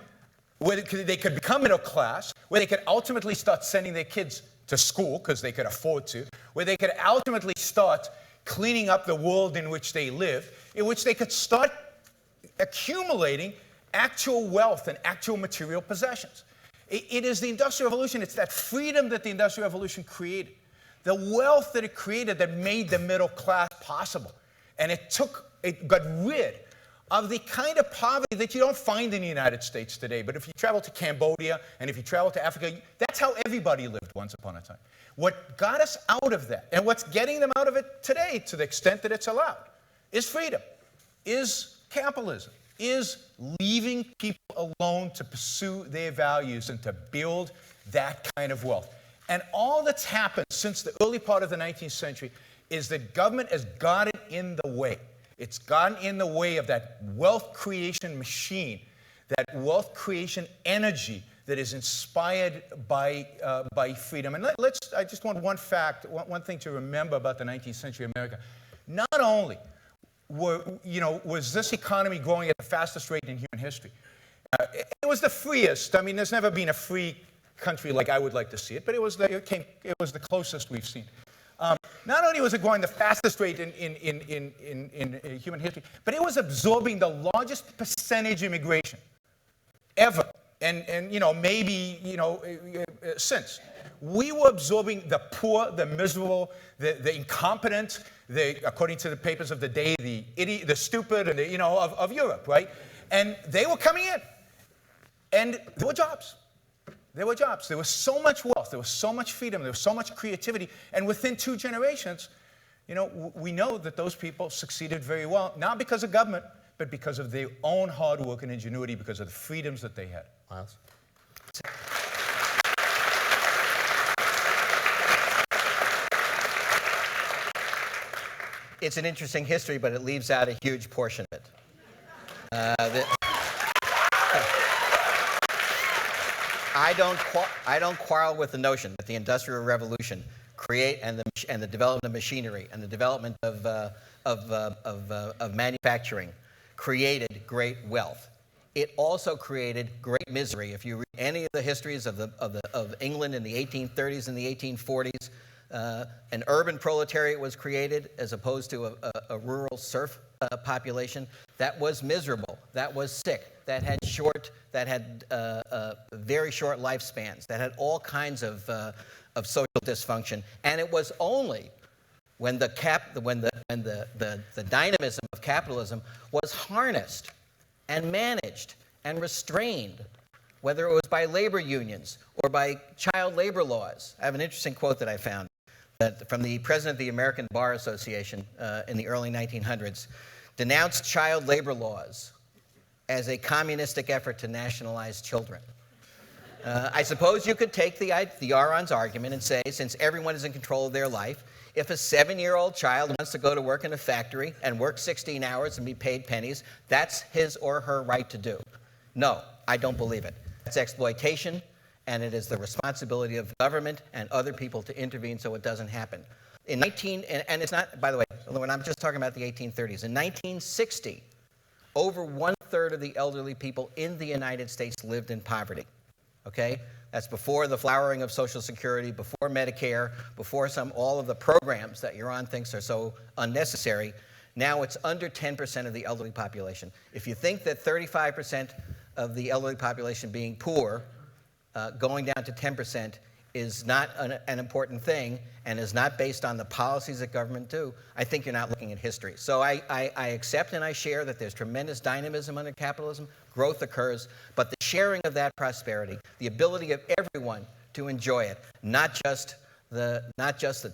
where they could become middle class, where they could ultimately start sending their kids to school because they could afford to, where they could ultimately start cleaning up the world in which they live, in which they could start accumulating actual wealth and actual material possessions. It is the Industrial Revolution. It's that freedom that the Industrial Revolution created, the wealth that it created that made the middle class possible. And it got rid of the kind of poverty that you don't find in the United States today. But if you travel to Cambodia and if you travel to Africa, that's how everybody lived once upon a time. What got us out of that, and what's getting them out of it today, to the extent that it's allowed, is freedom, is capitalism, is leaving people alone to pursue their values and to build that kind of wealth. And all that's happened since the early part of the 19th century is that government has gotten in the way. It's gotten in the way of that wealth creation machine, that wealth creation energy that is inspired by freedom. And I just want one fact, one thing to remember about the 19th century America. Not only was this economy growing at the fastest rate in human history, it was the freest. I mean, there's never been a free country like I would like to see it, but it was the closest we've seen. Not only was it growing the fastest rate in human history, but it was absorbing the largest percentage immigration ever, and maybe since. We were absorbing the poor, the miserable, the incompetent, according to the papers of the day, the idiot, the stupid, and of Europe, right? And they were coming in, and there were jobs. There were jobs. There was so much wealth. There was so much freedom. There was so much creativity. And within 2 generations, we know that those people succeeded very well, not because of government, but because of their own hard work and ingenuity, because of the freedoms that they had. Myles? It's an interesting history, but it leaves out a huge portion of it. I don't quarrel with the notion that the Industrial Revolution and the development of machinery and the development of manufacturing created great wealth. It also created great misery. If you read any of the histories of England in the 1830s and the 1840s, an urban proletariat was created as opposed to a rural serf population that was miserable, that was sick, that had very short lifespans, that had all kinds of social dysfunction. And it was only when the dynamism of capitalism was harnessed and managed and restrained, whether it was by labor unions or by child labor laws. I have an interesting quote that I found from the president of the American Bar Association in the early 1900s, denounced child labor laws as a communistic effort to nationalize children. I suppose you could take the Yaron's argument and say, since everyone is in control of their life, if a 7-year-old child wants to go to work in a factory and work 16 hours and be paid pennies, that's his or her right to do. No, I don't believe it. It's exploitation, and it is the responsibility of government and other people to intervene so it doesn't happen. And it's not, by the way, when I'm just talking about the 1830s, in 1960, over 1/3 of the elderly people in the United States lived in poverty. Okay? That's before the flowering of Social Security, before Medicare, before all of the programs that Yaron thinks are so unnecessary. Now it's under 10% of the elderly population. If you think that 35% of the elderly population being poor, going down to 10% is not an important thing and is not based on the policies that government do, I think you're not looking at history. So I accept and I share that there's tremendous dynamism under capitalism, growth occurs, but the sharing of that prosperity, the ability of everyone to enjoy it, not just the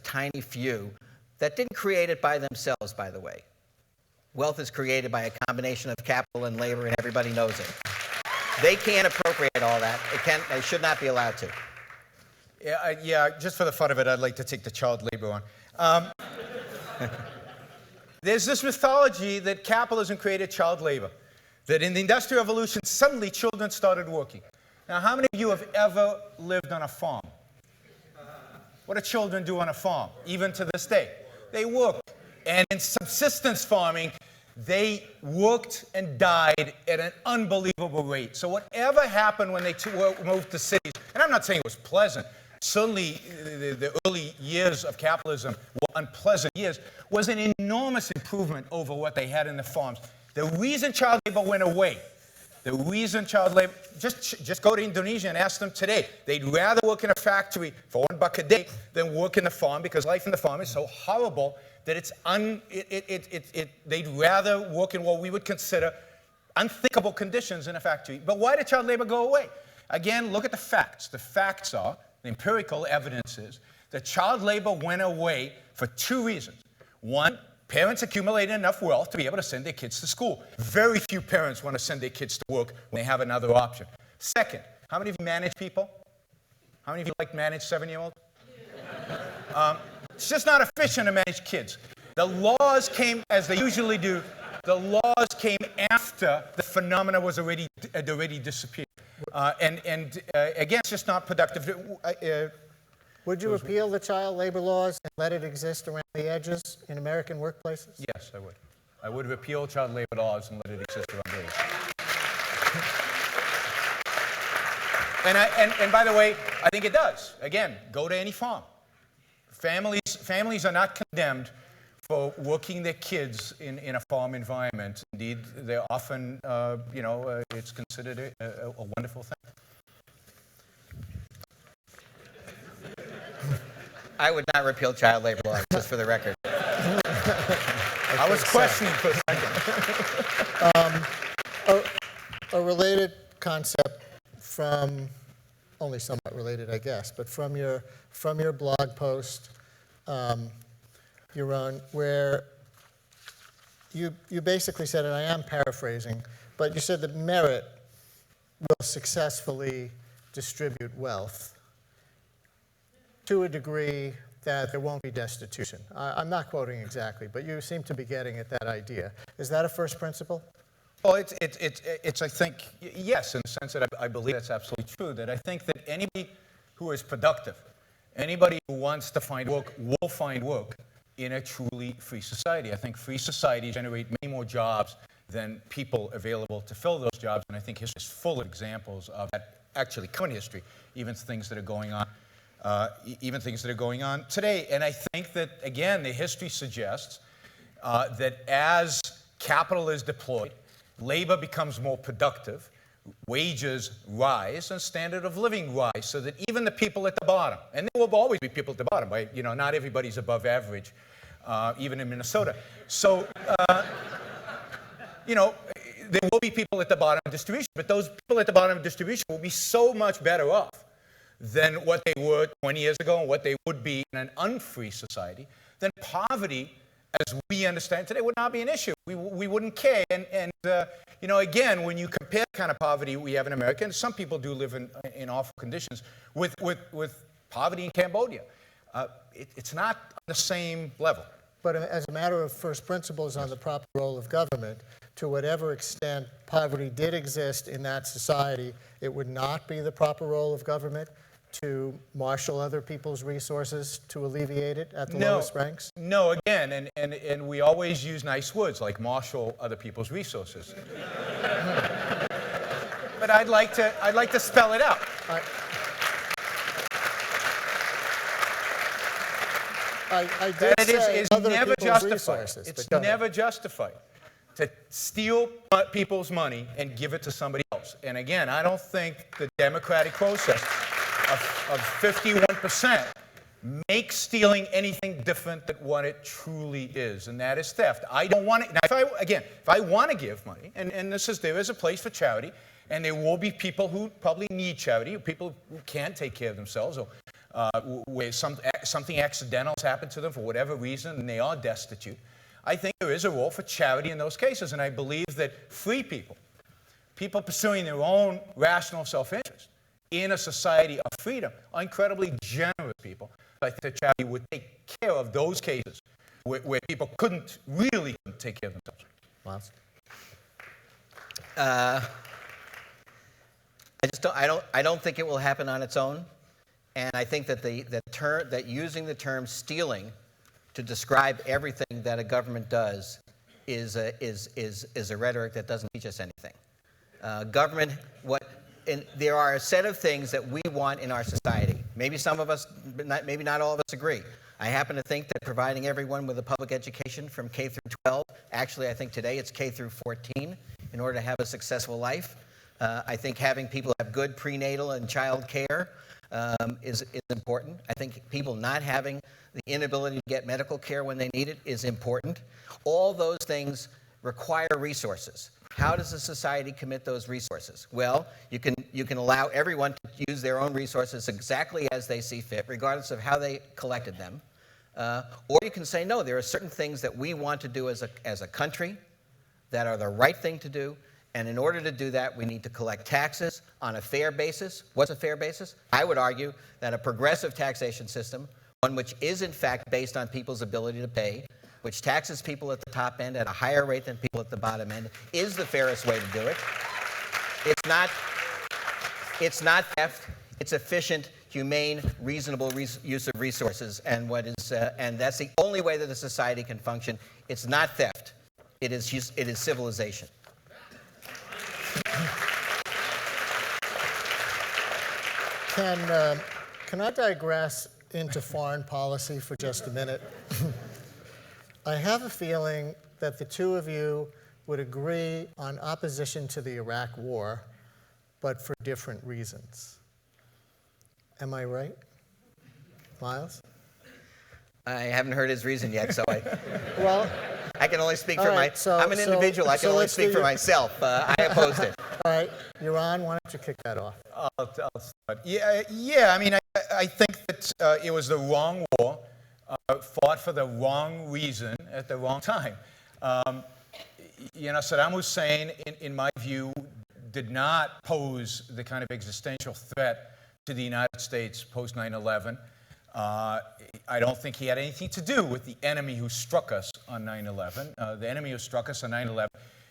tiny few that didn't create it by themselves, by the way. Wealth is created by a combination of capital and labor, and everybody knows it. They can't appropriate all that. They should not be allowed to. Yeah, just for the fun of it, I'd like to take the child labor on. There's this mythology that capitalism created child labor, that in the Industrial Revolution, suddenly children started working. Now, how many of you have ever lived on a farm? What do children do on a farm, even to this day? They work. And in subsistence farming, they worked and died at an unbelievable rate. So whatever happened when they moved to cities, and I'm not saying it was pleasant, certainly the early years of capitalism were unpleasant years, was an enormous improvement over what they had in the farms. The reason child labor went away The reason child labor, just go to Indonesia and ask them today. They'd rather work in a factory for $1 a day than work in the farm because life in the farm is so horrible that they'd rather work in what we would consider unthinkable conditions in a factory. But why did child labor go away? Again, look at the facts. The facts are, the empirical evidence is, that child labor went away for two reasons. One, parents accumulated enough wealth to be able to send their kids to school. Very few parents want to send their kids to work when they have another option. Second, how many of you manage people? How many of you like manage 7-year-olds? It's just not efficient to manage kids. The laws came, as they usually do, the laws came after the phenomena was had already disappeared. Again, it's just not productive. Would you repeal the child labor laws and let it exist around the edges in American workplaces? Yes, I would. I would repeal child labor laws and let it exist around the edges. And by the way, I think it does. Again, go to any farm. Families are not condemned for working their kids in a farm environment. Indeed, they're often, it's considered a wonderful thing. I would not repeal child labor laws, just for the record. I was questioning for a second. A related concept from, only somewhat related, I guess, but from your blog post, Yaron, where you basically said, and I am paraphrasing, but you said that merit will successfully distribute wealth to a degree that there won't be destitution. I'm not quoting exactly, but you seem to be getting at that idea. Is that a first principle? Well, it's I think, yes, in the sense that I believe that's absolutely true, that I think that anybody who is productive, anybody who wants to find work will find work in a truly free society. I think free societies generate many more jobs than people available to fill those jobs, and I think history is full of examples of that, actually current history, even things that are going on today. And I think that, again, the history suggests that as capital is deployed, labor becomes more productive, wages rise, and standard of living rise, so that even the people at the bottom, and there will always be people at the bottom, right? Not everybody's above average, even in Minnesota. So, there will be people at the bottom of distribution, but those people at the bottom of distribution will be so much better off than what they were 20 years ago and what they would be in an unfree society. Then poverty, as we understand today, would not be an issue. We wouldn't care. And again, when you compare the kind of poverty we have in America, and some people do live in awful conditions, with poverty in Cambodia, it's not on the same level. But as a matter of first principles on the proper role of government, to whatever extent poverty did exist in that society, it would not be the proper role of government to marshal other people's resources to alleviate it at the lowest ranks? No, again, and we always use nice words like marshal other people's resources. But I'd like to spell it out. I did say other never people's justified. resources. It's never justified to steal people's money and give it to somebody else. And again, I don't think the democratic process of 51% makes stealing anything different than what it truly is, and that is theft. I don't want it. Now, if I want to give money, and there is a place for charity, and there will be people who probably need charity, or people who can't take care of themselves, or where something accidental has happened to them for whatever reason, and they are destitute. I think there is a role for charity in those cases, and I believe that free people pursuing their own rational self-interest in a society of freedom, are incredibly generous people. I think that charity would take care of those cases where people couldn't take care of themselves. Myles? I don't think it will happen on its own, and I think that that using the term stealing to describe everything that a government does is a rhetoric that doesn't teach us anything. There are a set of things that we want in our society. Maybe some of us, maybe not all of us agree. I happen to think that providing everyone with a public education from K through 12, actually I think today it's K through 14, in order to have a successful life. I think having people have good prenatal and child care is important. I think people not having the inability to get medical care when they need it is important. All those things require resources. How does a society commit those resources? Well, you can allow everyone to use their own resources exactly as they see fit, regardless of how they collected them. Or you can say, no, there are certain things that we want to do as a country that are the right thing to do, and in order to do that, we need to collect taxes on a fair basis. What's a fair basis? I would argue that a progressive taxation system, one which is in fact based on people's ability to pay, which taxes people at the top end at a higher rate than people at the bottom end, is the fairest way to do it. It's not theft. It's efficient, humane, reasonable use of resources, and and that's the only way that a society can function. It's not theft. It is civilization. Can I digress into foreign policy for just a minute? I have a feeling that the two of you would agree on opposition to the Iraq War, but for different reasons. Am I right? Myles? I haven't heard his reason yet, so Well, I can only speak for right, I'm an individual. I can only speak for myself. I opposed it. all right, Yaron, why don't you kick that off? I'll start. Yeah. I mean, I think that it was the wrong war, fought for the wrong reason at the wrong time. Saddam Hussein, in my view, did not pose the kind of existential threat to the United States post 9/11. I don't think he had anything to do with the enemy who struck us on 9/11. The enemy who struck us on 9/11,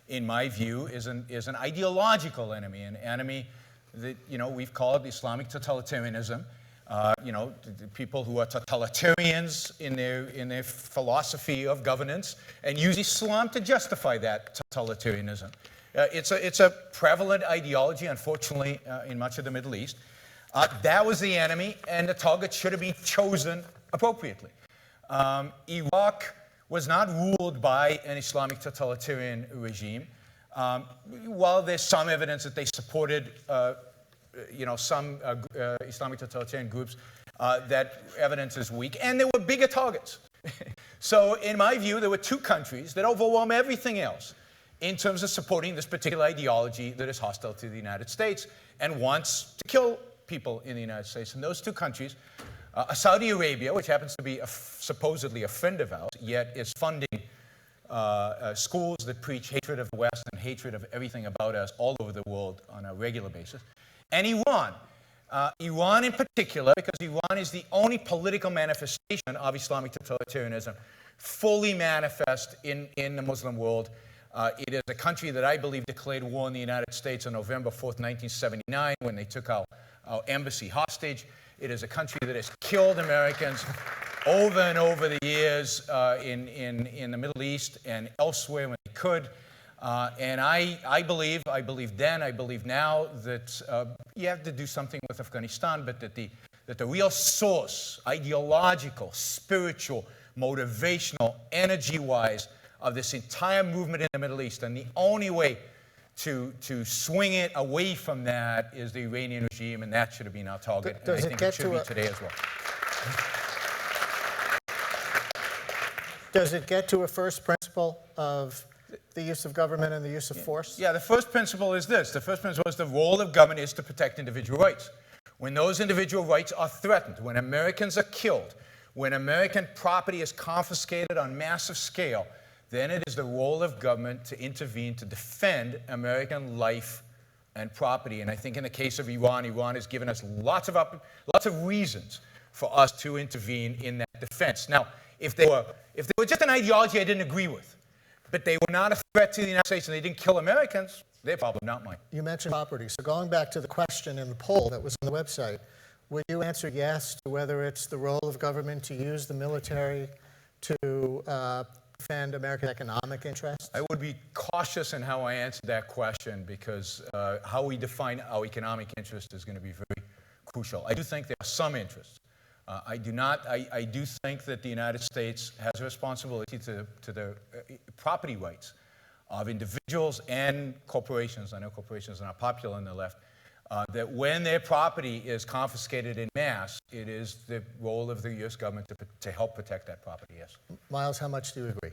in my view, is an ideological enemy, an enemy that we've called Islamic totalitarianism. The people who are totalitarians in their philosophy of governance and use Islam to justify that totalitarianism. It's a prevalent ideology, unfortunately, in much of the Middle East. That was the enemy, and the target should have been chosen appropriately. Iraq was not ruled by an Islamic totalitarian regime. While there's some evidence that they supported some Islamic totalitarian groups, that evidence is weak, and there were bigger targets. So in my view, there were two countries that overwhelm everything else in terms of supporting this particular ideology that is hostile to the United States and wants to kill people in the United States. And those two countries, Saudi Arabia, which happens to be supposedly a friend of ours, yet is funding schools that preach hatred of the West and hatred of everything about us all over the world on a regular basis, and Iran. Iran in particular, because Iran is the only political manifestation of Islamic totalitarianism fully manifest in the Muslim world. It is a country that I believe declared war on the United States on November 4th, 1979, when they took our embassy hostage. It is a country that has killed Americans over and over the years in the Middle East and elsewhere when they could. And I believe then, I believe now that you have to do something with Afghanistan, but that the real source, ideological, spiritual, motivational, energy-wise, of this entire movement in the Middle East, and the only way to swing it away from that is the Iranian regime, and that should have been our target. Does and I think it should be today as well. Does it get to a first principle of the use of government and the use of force? Yeah, the first principle is this. The first principle is the role of government is to protect individual rights. When those individual rights are threatened, when Americans are killed, when American property is confiscated on massive scale, then it is the role of government to intervene to defend American life and property. And I think in the case of Iran, Iran has given us lots of reasons for us to intervene in that defense. Now, if they were just an ideology I didn't agree with, but they were not a threat to the United States and they didn't kill Americans, their problem, not mine. You mentioned property. So going back to the question in the poll that was on the website, would you answer yes to whether it's the role of government to use the military to defend American economic interests? I would be cautious in how I answer that question because how we define our economic interest is going to be very crucial. I do think there are some interests. I do think that the United States has a responsibility to the property rights of individuals and corporations, I know corporations are not popular on the left, that when their property is confiscated en masse, it is the role of the U.S. government to help protect that property, yes. Myles, how much do you agree?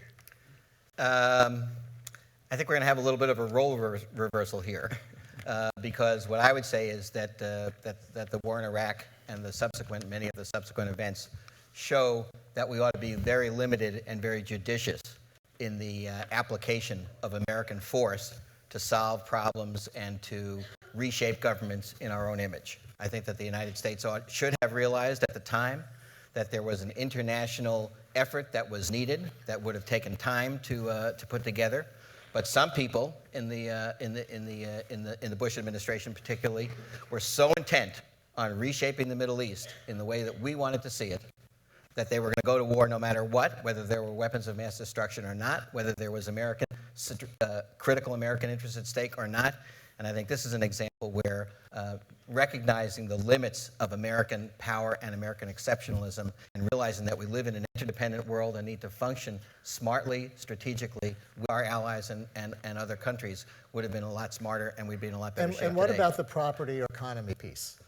I think we're going to have a little bit of a role reversal here, because what I would say is that the war in Iraq and many of the subsequent events show that we ought to be very limited and very judicious in the application of American force to solve problems and to reshape governments in our own image. I think that the United States should have realized at the time that there was an international effort that was needed, that would have taken time to put together. But some people in the Bush administration, particularly, were so intent on reshaping the Middle East in the way that we wanted to see it, that they were going to go to war no matter what, whether there were weapons of mass destruction or not, whether there was critical American interests at stake or not. And I think this is an example where recognizing the limits of American power and American exceptionalism and realizing that we live in an interdependent world and need to function smartly, strategically with our allies and other countries would have been a lot smarter, and we'd be in a lot better shape And what today. about the property or economy piece?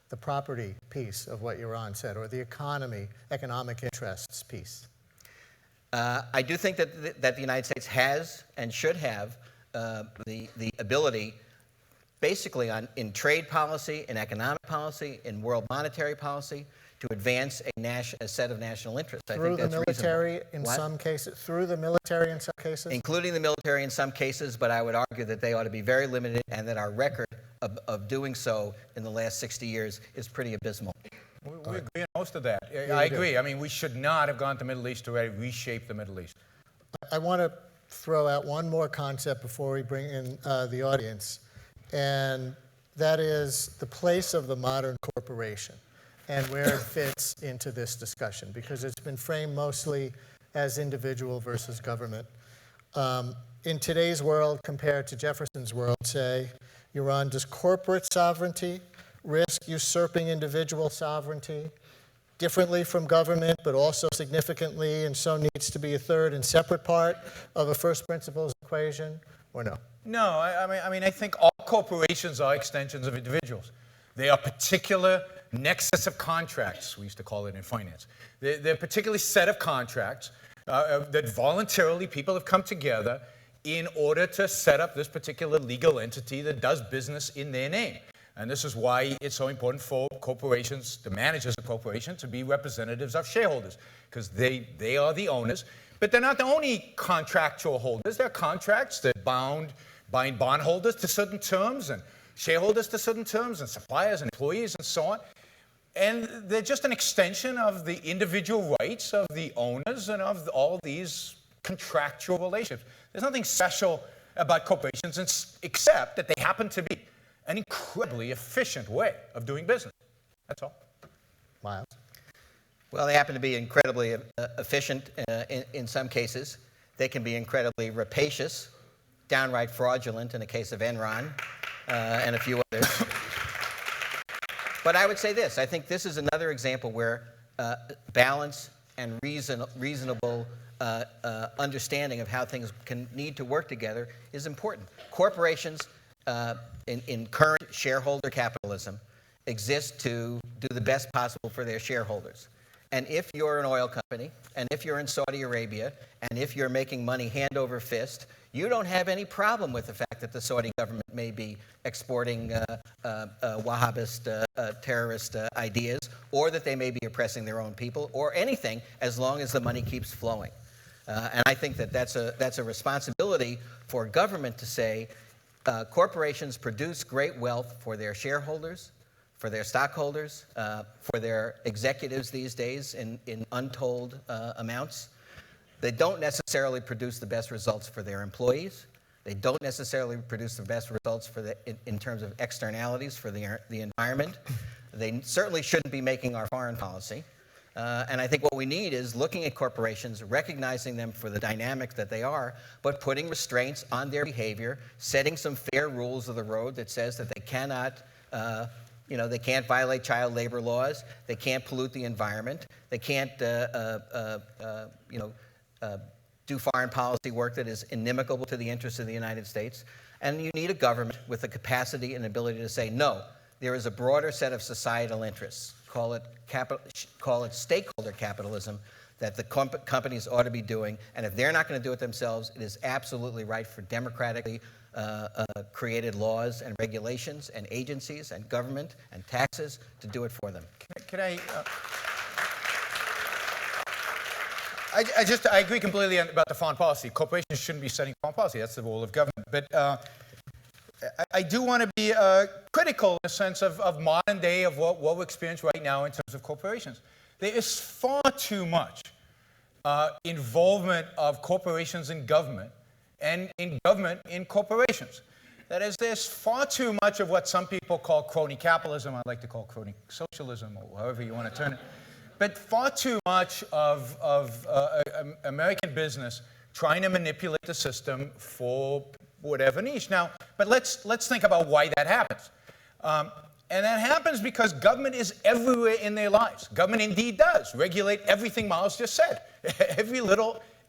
The property piece of what Yaron said, or the economic interests piece? I do think that the United States has and should have the ability, basically in trade policy, in economic policy, in world monetary policy, to advance a set of national interests. Through the military in some cases? Through the military in some cases? Including the military in some cases, but I would argue that they ought to be very limited and that our record of doing so in the last 60 years is pretty abysmal. We agree on most of that. I agree. I mean, we should not have gone to the Middle East to reshape the Middle East. I want to throw out one more concept before we bring in the audience, and that is the place of the modern corporation and where it fits into this discussion, because it's been framed mostly as individual versus government. In today's world, compared to Jefferson's world, say, Yaron, does corporate sovereignty risk usurping individual sovereignty differently from government, but also significantly, and so needs to be a third and separate part of a first principles equation, or no? No, I think all corporations are extensions of individuals. They are particular nexus of contracts, we used to call it in finance. They're a particular set of contracts that voluntarily people have come together in order to set up this particular legal entity that does business in their name. And this is why it's so important for corporations, the managers of corporations, to be representatives of shareholders, because they are the owners. But they're not the only contractual holders. There are contracts that bind bondholders to certain terms and shareholders to certain terms and suppliers and employees and so on. And they're just an extension of the individual rights of the owners and of all these contractual relationships. There's nothing special about corporations except that they happen to be an incredibly efficient way of doing business. That's all. Myles? Well, they happen to be incredibly efficient in some cases. They can be incredibly rapacious, downright fraudulent in the case of Enron and a few others. But I would say this. I think this is another example where balance and reasonable understanding of how things need to work together is important. Corporations in current shareholder capitalism exist to do the best possible for their shareholders. And if you're an oil company, and if you're in Saudi Arabia, and if you're making money hand over fist, you don't have any problem with the fact that the Saudi government may be exporting Wahhabist terrorist ideas, or that they may be oppressing their own people, or anything, as long as the money keeps flowing. And I think that that's a responsibility for government to say, corporations produce great wealth for their shareholders, for their stockholders, for their executives these days in untold amounts. They don't necessarily produce the best results for their employees. They don't necessarily produce the best results in terms of externalities for the environment. They certainly shouldn't be making our foreign policy. And I think what we need is looking at corporations, recognizing them for the dynamics that they are, but putting restraints on their behavior, setting some fair rules of the road that says that they cannot, they can't violate child labor laws, they can't pollute the environment, they can't, do foreign policy work that is inimical to the interests of the United States. And you need a government with the capacity and ability to say, no, there is a broader set of societal interests, call it stakeholder capitalism, that the companies ought to be doing. And if they're not going to do it themselves, it is absolutely right for democratically created laws and regulations and agencies and government and taxes to do it for them. I agree completely about the foreign policy. Corporations shouldn't be setting foreign policy. That's the role of government. But I do want to be critical in the sense of modern day of what we experience right now in terms of corporations. There is far too much involvement of corporations in government and in government in corporations. That is, there's far too much of what some people call crony capitalism. I like to call crony socialism, or however you want to turn it. But far too much of American business trying to manipulate the system for whatever niche. Now, but let's think about why that happens. And that happens because government is everywhere in their lives. Government indeed does regulate everything Myles just said.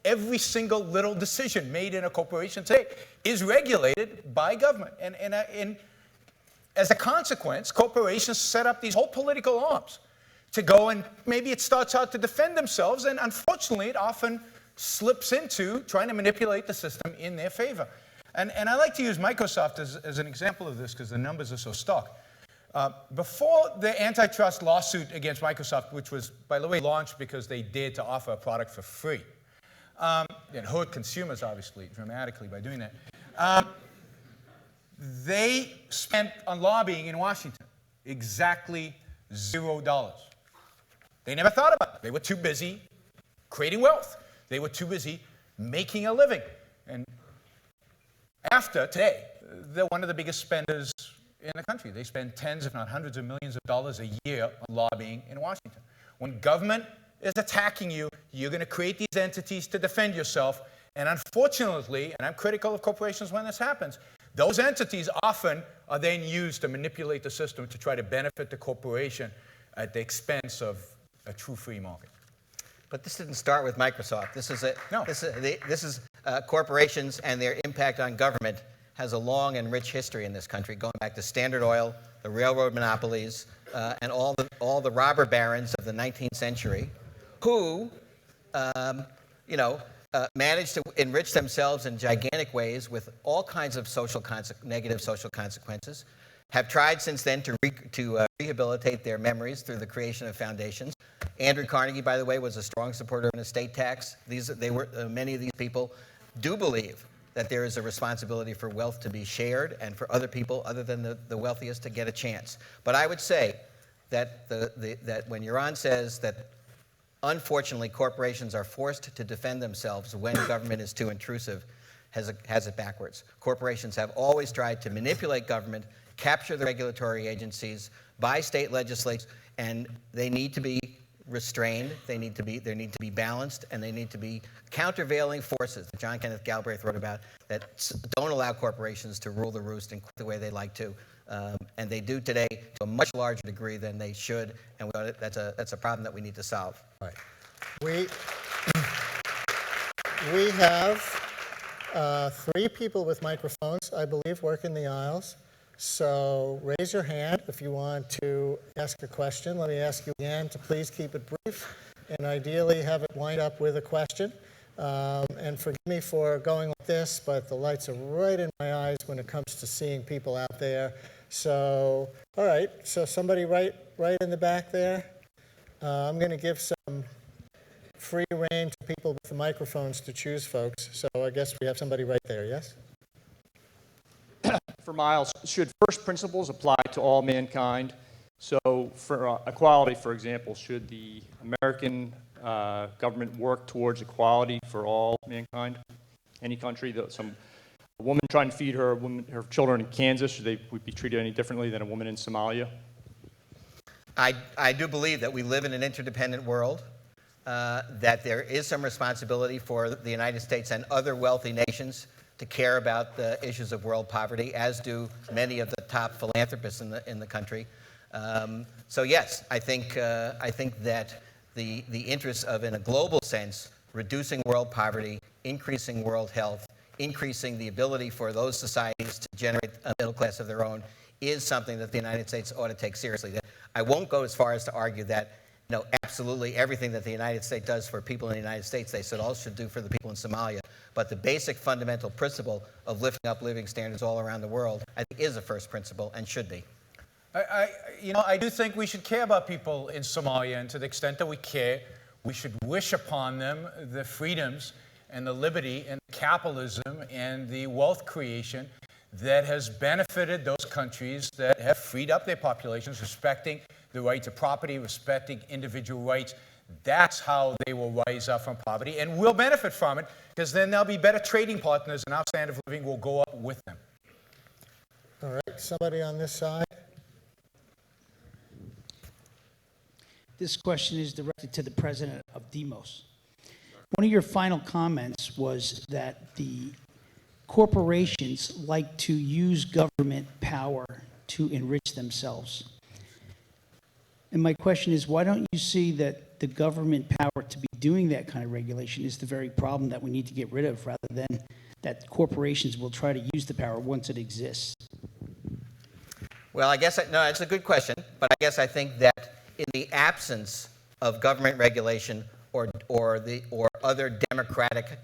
Every single little decision made in a corporation today is regulated by government. And as a consequence, corporations set up these whole political arms to go, and maybe it starts out to defend themselves, and unfortunately it often slips into trying to manipulate the system in their favor. And I like to use Microsoft as an example of this because the numbers are so stark. Before the antitrust lawsuit against Microsoft, which was, by the way, launched because they dared to offer a product for free, and hurt consumers, obviously, dramatically by doing that, they spent on lobbying in Washington exactly $0. They never thought about it. They were too busy creating wealth. They were too busy making a living. And after today, they're one of the biggest spenders in the country. They spend tens, if not hundreds of millions of dollars a year on lobbying in Washington. When government is attacking you, you're going to create these entities to defend yourself. And unfortunately, and I'm critical of corporations when this happens, those entities often are then used to manipulate the system to try to benefit the corporation at the expense of a true free market. But this didn't start with Microsoft. This is corporations and their impact on government has a long and rich history in this country, going back to Standard Oil, the railroad monopolies, and all the robber barons of the 19th century, who, managed to enrich themselves in gigantic ways with all kinds of negative social consequences. Have tried since then to rehabilitate their memories through the creation of foundations. Andrew Carnegie, by the way, was a strong supporter of an estate tax. Many of these people do believe that there is a responsibility for wealth to be shared and for other people other than the wealthiest to get a chance. But I would say that that when Yaron says that unfortunately corporations are forced to defend themselves when government is too intrusive, has it backwards. Corporations have always tried to manipulate government, capture the regulatory agencies by state legislatures, and they need to be restrained, there need to be balanced, and they need to be countervailing forces that John Kenneth Galbraith wrote about that don't allow corporations to rule the roost in the way they like to. And they do today to a much larger degree than they should, and that's a problem that we need to solve. All right. We have 3 people with microphones, I believe, working the aisles. So raise your hand if you want to ask a question. Let me ask you again to please keep it brief and ideally have it wind up with a question. And forgive me for going like this, but the lights are right in my eyes when it comes to seeing people out there. So, all right, so somebody right in the back there. I'm going to give some free rein to people with the microphones to choose, folks. So I guess we have somebody right there, yes? For Myles, should first principles apply to all mankind? So for equality, for example, should the American government work towards equality for all mankind? Any country, a woman trying to feed her children in Kansas, should they be treated any differently than a woman in Somalia? I do believe that we live in an interdependent world, that there is some responsibility for the United States and other wealthy nations to care about the issues of world poverty, as do many of the top philanthropists in the country. So yes, I think that the interests of, in a global sense, reducing world poverty increasing world health, increasing the ability for those societies to generate a middle class of their own, is something that the United States ought to take seriously. I won't go as far as to argue that absolutely everything that the United States does for people in the United States, they should do for the people in Somalia. But the basic fundamental principle of lifting up living standards all around the world, I think, is a first principle and should be. I do think we should care about people in Somalia, and to the extent that we care, we should wish upon them the freedoms and the liberty and the capitalism and the wealth creation that has benefited those countries that have freed up their populations, respecting the right to property, respecting individual rights. That's how they will rise up from poverty, and we'll benefit from it, because then they'll be better trading partners, and our standard of living will go up with them. All right, somebody on this side? This question is directed to the president of Demos. One of your final comments was that the corporations like to use government power to enrich themselves. And my question is, why don't you see that the government power to be doing that kind of regulation is the very problem that we need to get rid of, rather than that corporations will try to use the power once it exists? Well, I guess, no, it's a good question, but I guess I think that in the absence of government regulation or other democratic,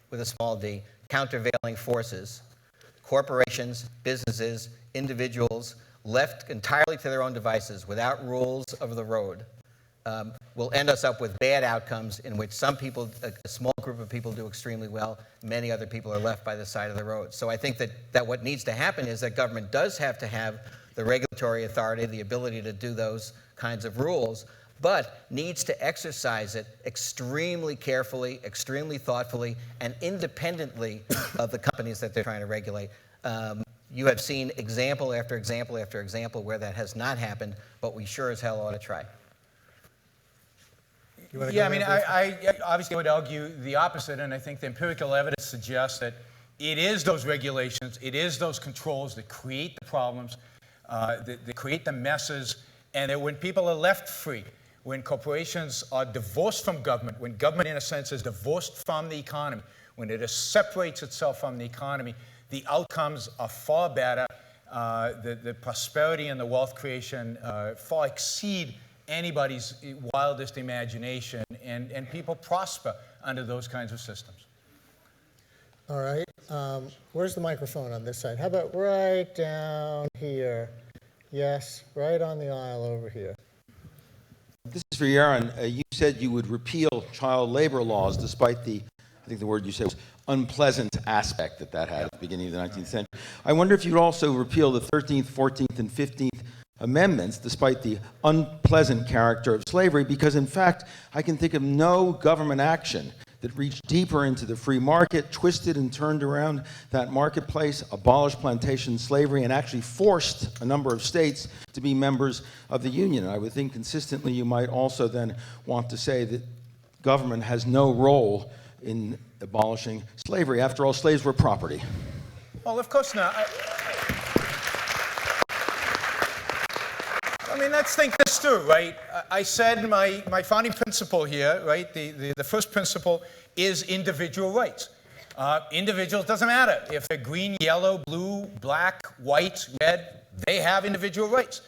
with a small d, countervailing forces, corporations, businesses, individuals, left entirely to their own devices without rules of the road, will end us up with bad outcomes in which some people, a small group of people do extremely well, many other people are left by the side of the road. So I think that what needs to happen is that government does have to have the regulatory authority, the ability to do those kinds of rules, but needs to exercise it extremely carefully, extremely thoughtfully, and independently of the companies that they're trying to regulate. You have seen example after example after example where that has not happened, but we sure as hell ought to try. Yeah, I mean, I obviously would argue the opposite, and I think the empirical evidence suggests that it is those regulations, it is those controls that create the problems, that create the messes, and that when people are left free, when corporations are divorced from government, when government, in a sense, is divorced from the economy, when it separates itself from the economy, the outcomes are far better. The prosperity and the wealth creation far exceed anybody's wildest imagination, and people prosper under those kinds of systems. All right. Where's the microphone on this side? How about right down here? Yes, right on the aisle over here. This is for Yaron. You said you would repeal child labor laws despite the, I think the word you said was unpleasant aspect that had at the beginning of the 19th century. I wonder if you'd also repeal the 13th, 14th, and 15th Amendments despite the unpleasant character of slavery, because in fact, I can think of no government action that reached deeper into the free market, twisted and turned around that marketplace, abolished plantation slavery, and actually forced a number of states to be members of the Union. And I would think consistently you might also then want to say that government has no role in abolishing slavery. After all, slaves were property. Well, of course not. I mean, let's think this through, right? I said my founding principle here, right? The first principle is individual rights. Individuals, doesn't matter if they're green, yellow, blue, black, white, red, they have individual rights.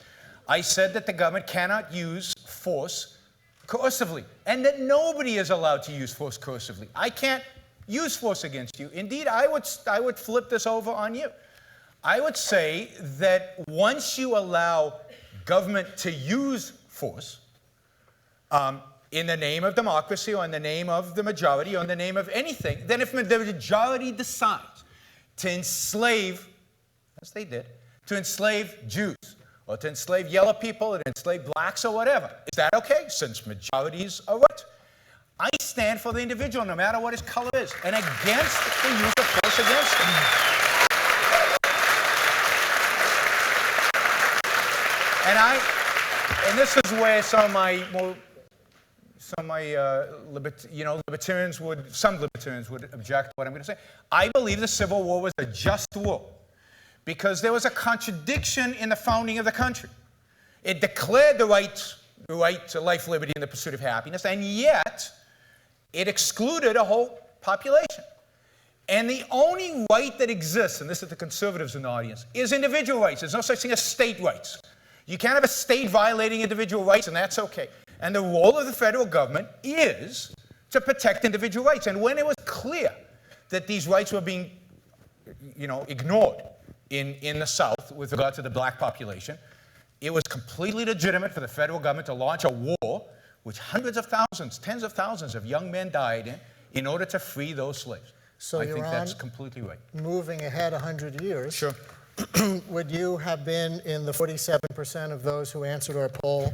I said that the government cannot use force coercively, and that nobody is allowed to use force coercively. I can't use force against you. Indeed, I would flip this over on you. I would say that once you allow government to use force in the name of democracy or in the name of the majority or in the name of anything, then if the majority decides to enslave, as they did, to enslave Jews or to enslave yellow people or to enslave blacks or whatever, is that okay? Since majorities are right. I stand for the individual no matter what his color is and against the use of force against him. And this is where some libertarians would object to what I'm going to say. I believe the Civil War was a just war because there was a contradiction in the founding of the country. It declared the right to life, liberty, and the pursuit of happiness, and yet it excluded a whole population. And the only right that exists, and this is the conservatives in the audience, is individual rights. There's no such thing as state rights. You can't have a state violating individual rights, and that's okay. And the role of the federal government is to protect individual rights. And when it was clear that these rights were being, ignored in the South with regard to the black population, it was completely legitimate for the federal government to launch a war, which hundreds of thousands, tens of thousands of young men died in order to free those slaves. So I think that's completely right. Moving ahead 100 years, Sure. would you have been in the 47% of those who answered our poll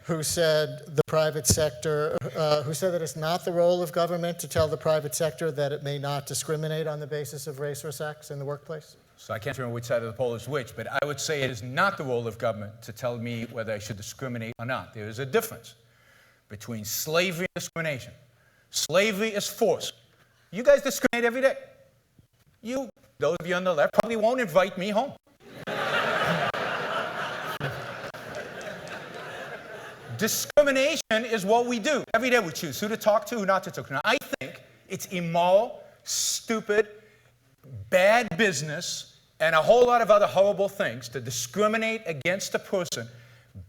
who said the private sector, who said that it's not the role of government to tell the private sector that it may not discriminate on the basis of race or sex in the workplace? So I can't remember which side of the poll is which, but I would say it is not the role of government to tell me whether I should discriminate or not. There is a difference between slavery and discrimination. Slavery is force. You guys discriminate every day. Those of you on the left, probably won't invite me home. Discrimination is what we do. Every day we choose who to talk to, who not to talk to. Now, I think it's immoral, stupid, bad business, and a whole lot of other horrible things to discriminate against a person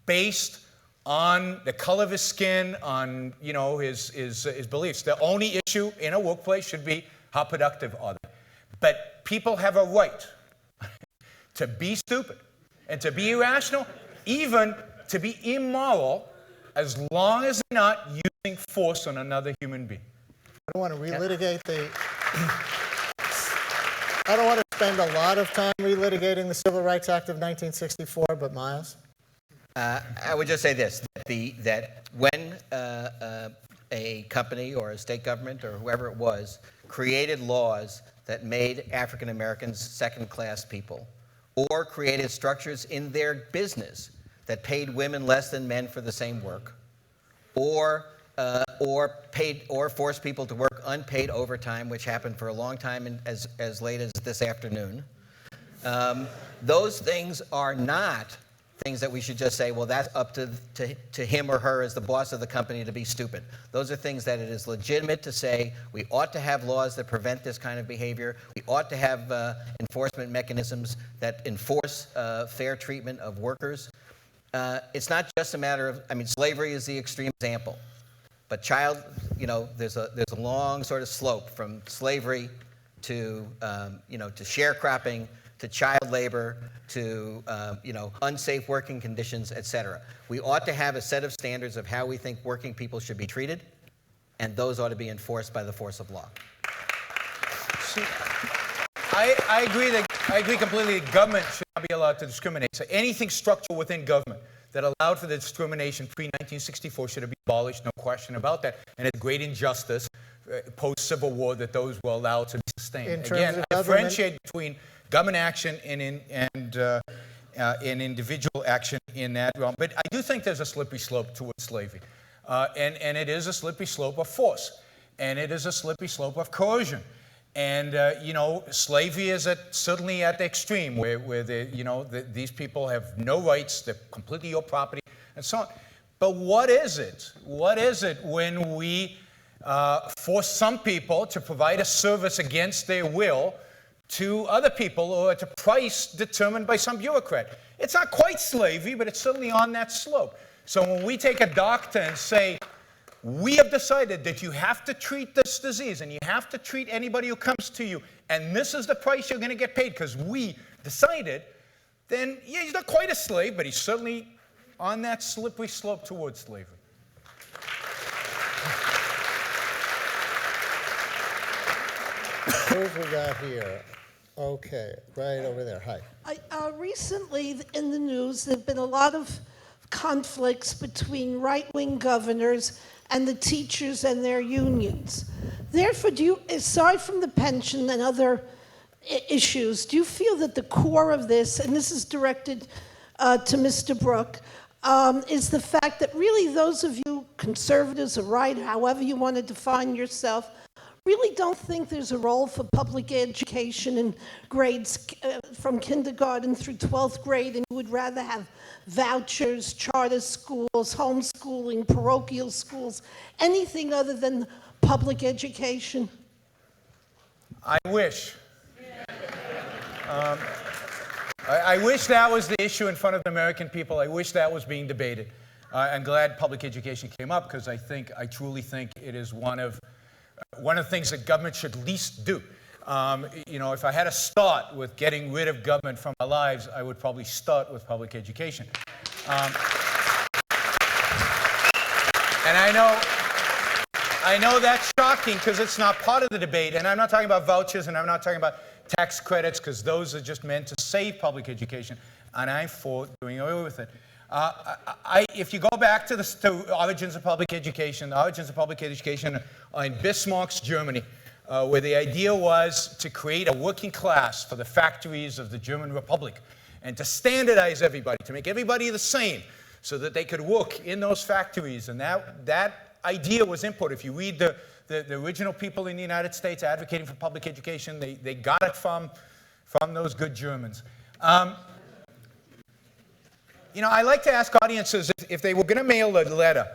based on the color of his skin, on his beliefs. The only issue in a workplace should be how productive are they. But people have a right to be stupid and to be irrational, even to be immoral, as long as they're not using force on another human being. I don't want to relitigate I don't want to spend a lot of time relitigating the Civil Rights Act of 1964, but Myles? I would just say this, that when a company or a state government or whoever it was created laws that made African Americans second-class people, or created structures in their business that paid women less than men for the same work, or forced people to work unpaid overtime, which happened for a long time and as late as this afternoon. Those things are not things that we should just say, well, that's up to him or her as the boss of the company to be stupid. Those are things that it is legitimate to say we ought to have laws that prevent this kind of behavior. We ought to have enforcement mechanisms that enforce fair treatment of workers. It's not just a matter of, slavery is the extreme example. But there's a long sort of slope from slavery to sharecropping, to child labor, to unsafe working conditions, etc. We ought to have a set of standards of how we think working people should be treated, and those ought to be enforced by the force of law. I agree completely. Government should not be allowed to discriminate. So anything structural within government that allowed for the discrimination pre-1964 should have been abolished, no question about that. And it's a great injustice post-Civil War that those were allowed to be sustained. Again, I differentiate between government action and individual action in that realm. But I do think there's a slippery slope towards slavery. And it is a slippery slope of force. And it is a slippery slope of coercion. And, slavery is certainly at the extreme where these people have no rights, they're completely your property, and so on. But what is it? What is it when we force some people to provide a service against their will to other people or at a price determined by some bureaucrat? It's not quite slavery, but it's certainly on that slope. So when we take a doctor and say, we have decided that you have to treat this disease and you have to treat anybody who comes to you, and this is the price you're going to get paid because we decided, then yeah, he's not quite a slave, but he's certainly on that slippery slope towards slavery. Who've we got here? Okay, right over there. Hi. Recently in the news, there have been a lot of conflicts between right-wing governors and the teachers and their unions. Therefore, aside from the pension and other issues, do you feel that the core of this, and this is directed to Mr. Brook, is the fact that really those of you conservatives or right, however you want to define yourself, really don't think there's a role for public education in grades from kindergarten through 12th grade, and you would rather have vouchers, charter schools, homeschooling, parochial schools, anything other than public education? I wish. I wish that was the issue in front of the American people. I wish that was being debated. I'm glad public education came up because I truly think it is one of the things that government should at least do. If I had to start with getting rid of government from our lives, I would probably start with public education. And I know that's shocking because it's not part of the debate. And I'm not talking about vouchers and I'm not talking about tax credits because those are just meant to save public education. And I'm for doing away with it. If you go back to the origins of public education, the origins of public education are in Bismarck's Germany, where the idea was to create a working class for the factories of the German Republic and to standardize everybody, to make everybody the same so that they could work in those factories. And that idea was imported. If you read the original people in the United States advocating for public education, they got it from those good Germans. I like to ask audiences if they were going to mail a letter,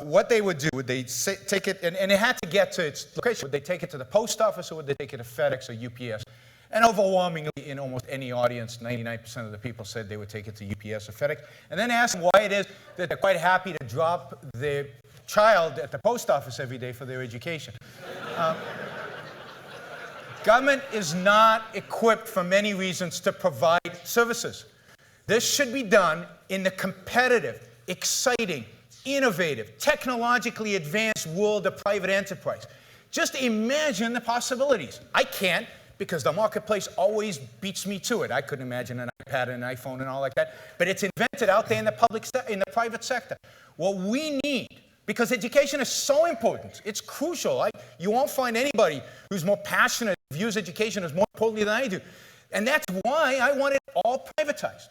what they would do. Would they take it, and it had to get to its location, would they take it to the post office or would they take it to FedEx or UPS? And overwhelmingly, in almost any audience, 99% of the people said they would take it to UPS or FedEx. And then ask them why it is that they're quite happy to drop their child at the post office every day for their education. Government is not equipped for many reasons to provide services. This should be done in the competitive, exciting, innovative, technologically advanced world of private enterprise. Just imagine the possibilities. I can't, because the marketplace always beats me to it. I couldn't imagine an iPad and an iPhone and all like that, but it's invented out there in the private sector. What we need, because education is so important, it's crucial. You won't find anybody who's more passionate, views education as more importantly than I do. And that's why I want it all privatized.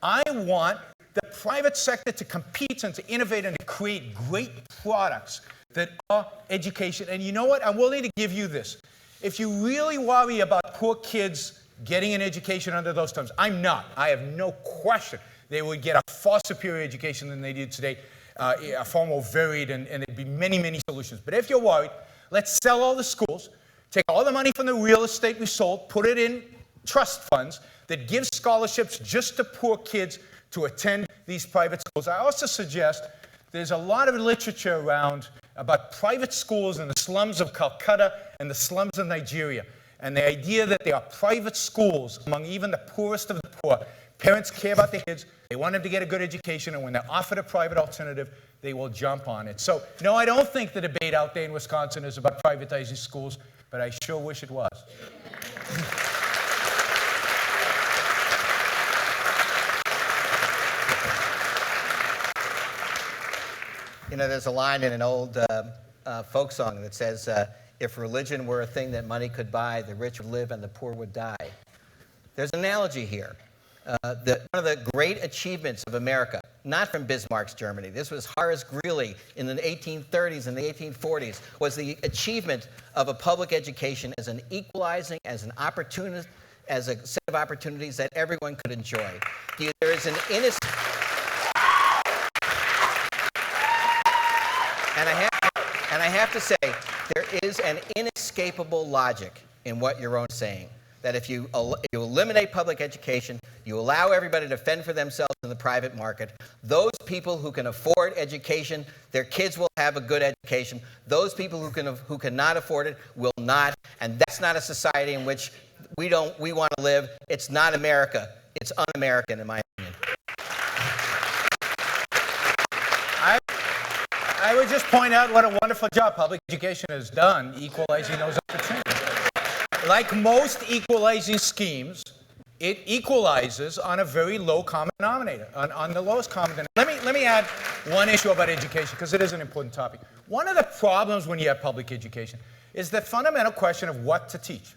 I want the private sector to compete and to innovate and to create great products that are education. And you know what? I'm willing to give you this. If you really worry about poor kids getting an education under those terms, I'm not. I have no question they would get a far superior education than they do today, far more varied, and there'd be many, many solutions. But if you're worried, let's sell all the schools, take all the money from the real estate we sold, put it in trust funds that give scholarships just to poor kids to attend these private schools. I also suggest there's a lot of literature around about private schools in the slums of Calcutta and the slums of Nigeria. And the idea that there are private schools among even the poorest of the poor. Parents care about their kids. They want them to get a good education. And when they're offered a private alternative, they will jump on it. So, no, I don't think the debate out there in Wisconsin is about privatizing schools, but I sure wish it was. There's a line in an old folk song that says, if religion were a thing that money could buy, the rich would live and the poor would die. There's an analogy here. One of the great achievements of America, not from Bismarck's Germany, this was Horace Greeley in the 1830s and the 1840s, was the achievement of a public education as an equalizing, as an opportunity, as a set of opportunities that everyone could enjoy. There is an innocent... And I have to say, there is an inescapable logic in what Yaron is saying. That if you eliminate public education, you allow everybody to fend for themselves in the private market, those people who can afford education, their kids will have a good education. Those people who cannot afford it will not. And that's not a society in which we want to live. It's not America. It's un-American, in my opinion. I would just point out what a wonderful job public education has done equalizing those opportunities. Like most equalizing schemes, it equalizes on a very low common denominator, on the lowest common denominator. Let me add one issue about education, because it is an important topic. One of the problems when you have public education is the fundamental question of what to teach.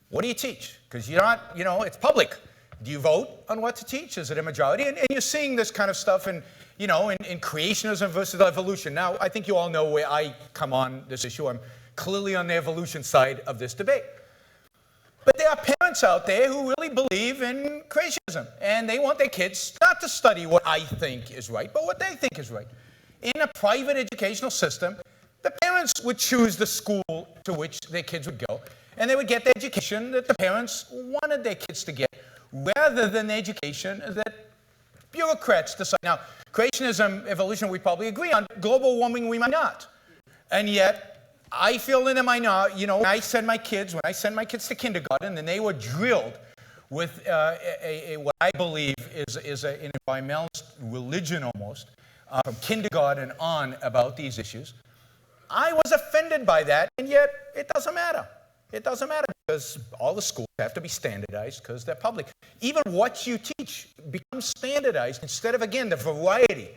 What do you teach? Because you're not, it's public. Do you vote on what to teach? Is it a majority? And you're seeing this kind of stuff in creationism versus evolution. Now, I think you all know where I come on this issue. I'm clearly on the evolution side of this debate. But there are parents out there who really believe in creationism, and they want their kids not to study what I think is right, but what they think is right. In a private educational system, the parents would choose the school to which their kids would go, and they would get the education that the parents wanted their kids to get, rather than the education that bureaucrats decide. Now, creationism, evolution, we probably agree on. Global warming, we might not. And yet, I feel in the minority. When I send my kids to kindergarten, and they were drilled with what I believe is an environmentalist religion almost, from kindergarten on about these issues. I was offended by that, and yet it doesn't matter. It doesn't matter because all the schools have to be standardized because they're public. Even what you teach becomes standardized instead of, again, the variety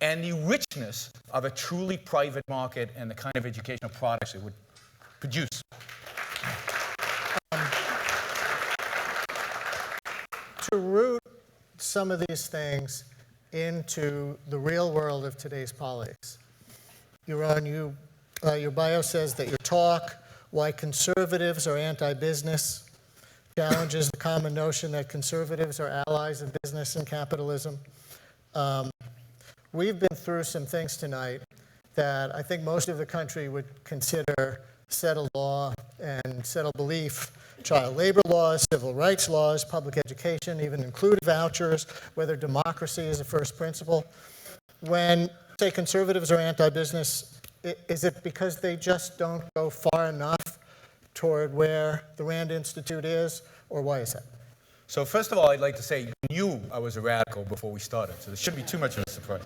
and the richness of a truly private market and the kind of educational products it would produce. To root some of these things into the real world of today's politics. Yaron, your bio says that your talk, Why Conservatives Are Anti-Business, challenges the common notion that conservatives are allies of business and capitalism. We've been through some things tonight that I think most of the country would consider settled law and settled belief. Child labor laws, civil rights laws, public education, even included vouchers, whether democracy is a first principle. When, say, conservatives are anti-business, is it because they just don't go far enough toward where the Rand Institute is, or why is that? So first of all, I'd like to say you knew I was a radical before we started, so there shouldn't be too much of a surprise.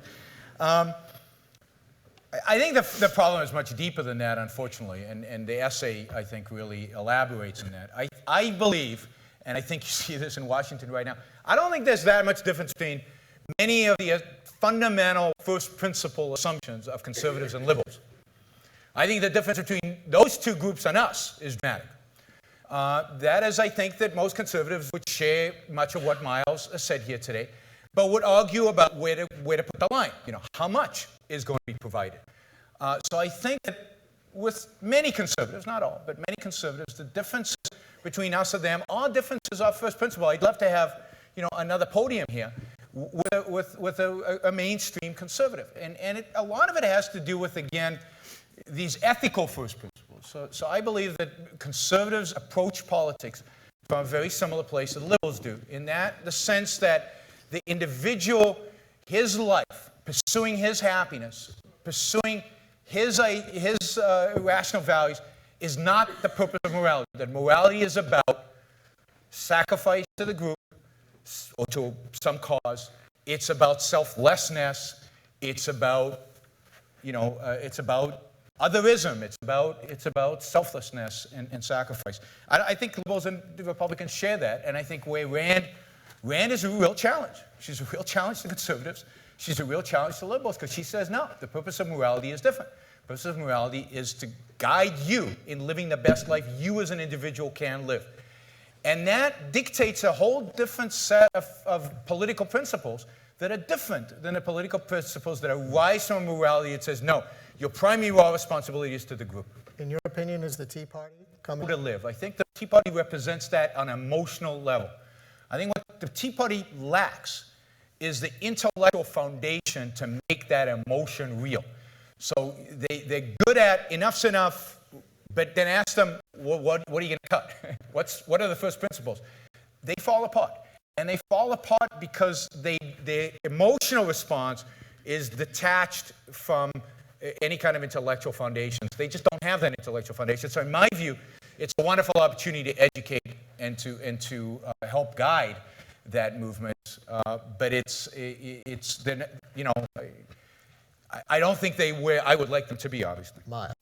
I think the problem is much deeper than that, unfortunately, and the essay, I think, really elaborates on that. I believe, and I think you see this in Washington right now, I don't think there's that much difference between many of the fundamental first principle assumptions of conservatives and liberals. I think the difference between those two groups and us is dramatic. That is, I think, that most conservatives would share much of what Myles has said here today, but would argue about where to put the line. How much is going to be provided. So I think that with many conservatives, not all, but many conservatives, the differences between us and them are differences of first principle. I'd love to have another podium here with a mainstream conservative. And a lot of it has to do with, again, these ethical first principles. So I believe that conservatives approach politics from a very similar place that liberals do, in the sense that the individual, his life, pursuing his happiness, pursuing his rational values, is not the purpose of morality. That morality is about sacrifice to the group or to some cause. It's about selflessness. It's about, it's about otherism. It's about selflessness and sacrifice. I think liberals and the Republicans share that, and I think where Rand is a real challenge. She's a real challenge to conservatives. She's a real challenge to liberals because she says, no, the purpose of morality is different. The purpose of morality is to guide you in living the best life you as an individual can live. And that dictates a whole different set of political principles that are different than the political principles that arise from morality that says, no, your primary moral responsibility is to the group. In your opinion, is the Tea Party coming to live? I think the Tea Party represents that on an emotional level. I think what the Tea Party lacks is the intellectual foundation to make that emotion real. So they're good at enough's enough, but then ask them, well, what are you going to cut? What are the first principles? They fall apart. And they fall apart because their emotional response is detached from any kind of intellectual foundations. They just don't have that intellectual foundation. So in my view, it's a wonderful opportunity to educate and to help guide that movement. But I don't think they where I would like them to be, obviously. Myles.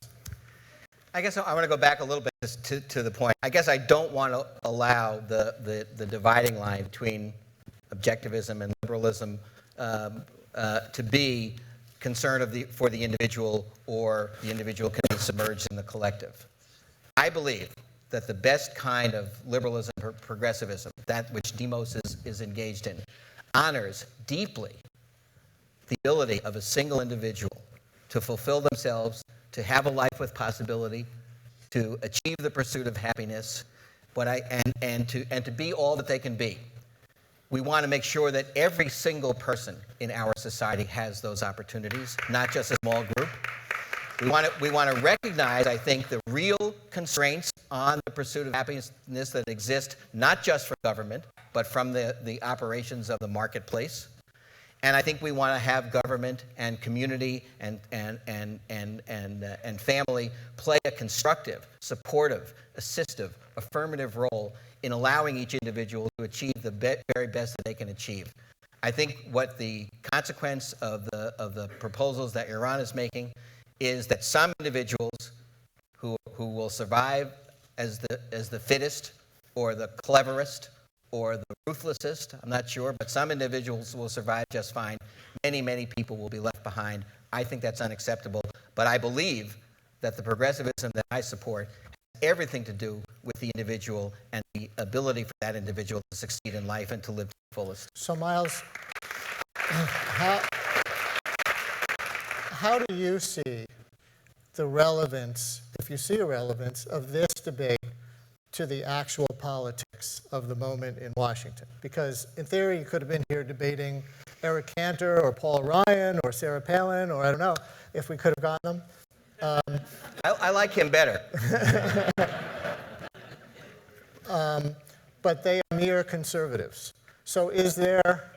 I guess I want to go back a little bit to the point. I guess I don't want to allow the dividing line between objectivism and liberalism to be concern for the individual, or the individual can be submerged in the collective. I believe that the best kind of liberalism or progressivism, that which Demos is engaged in, honors deeply the ability of a single individual to fulfill themselves, to have a life with possibility, to achieve the pursuit of happiness, and to be all that they can be. We want to make sure that every single person in our society has those opportunities, not just a small group. We want to recognize, I think, the real constraints on the pursuit of happiness that exist, not just from government, but from the operations of the marketplace. And I think we want to have government and community and family play a constructive, supportive, assistive, affirmative role in allowing each individual to achieve the very best that they can achieve. I think what the consequence of the proposals that Yaron is making is that some individuals who will survive as the fittest or the cleverest or the ruthlessest, I'm not sure, but some individuals will survive just fine. Many, many people will be left behind. I think that's unacceptable, but I believe that the progressivism that I support has everything to do with the individual and the ability for that individual to succeed in life and to live to the fullest. So, Myles, how do you see the relevance, if you see a relevance, of this debate to the actual politics of the moment in Washington? Because in theory, you could have been here debating Eric Cantor or Paul Ryan or Sarah Palin, or I don't know, if we could have gotten them. I like him better. But they are mere conservatives. So is there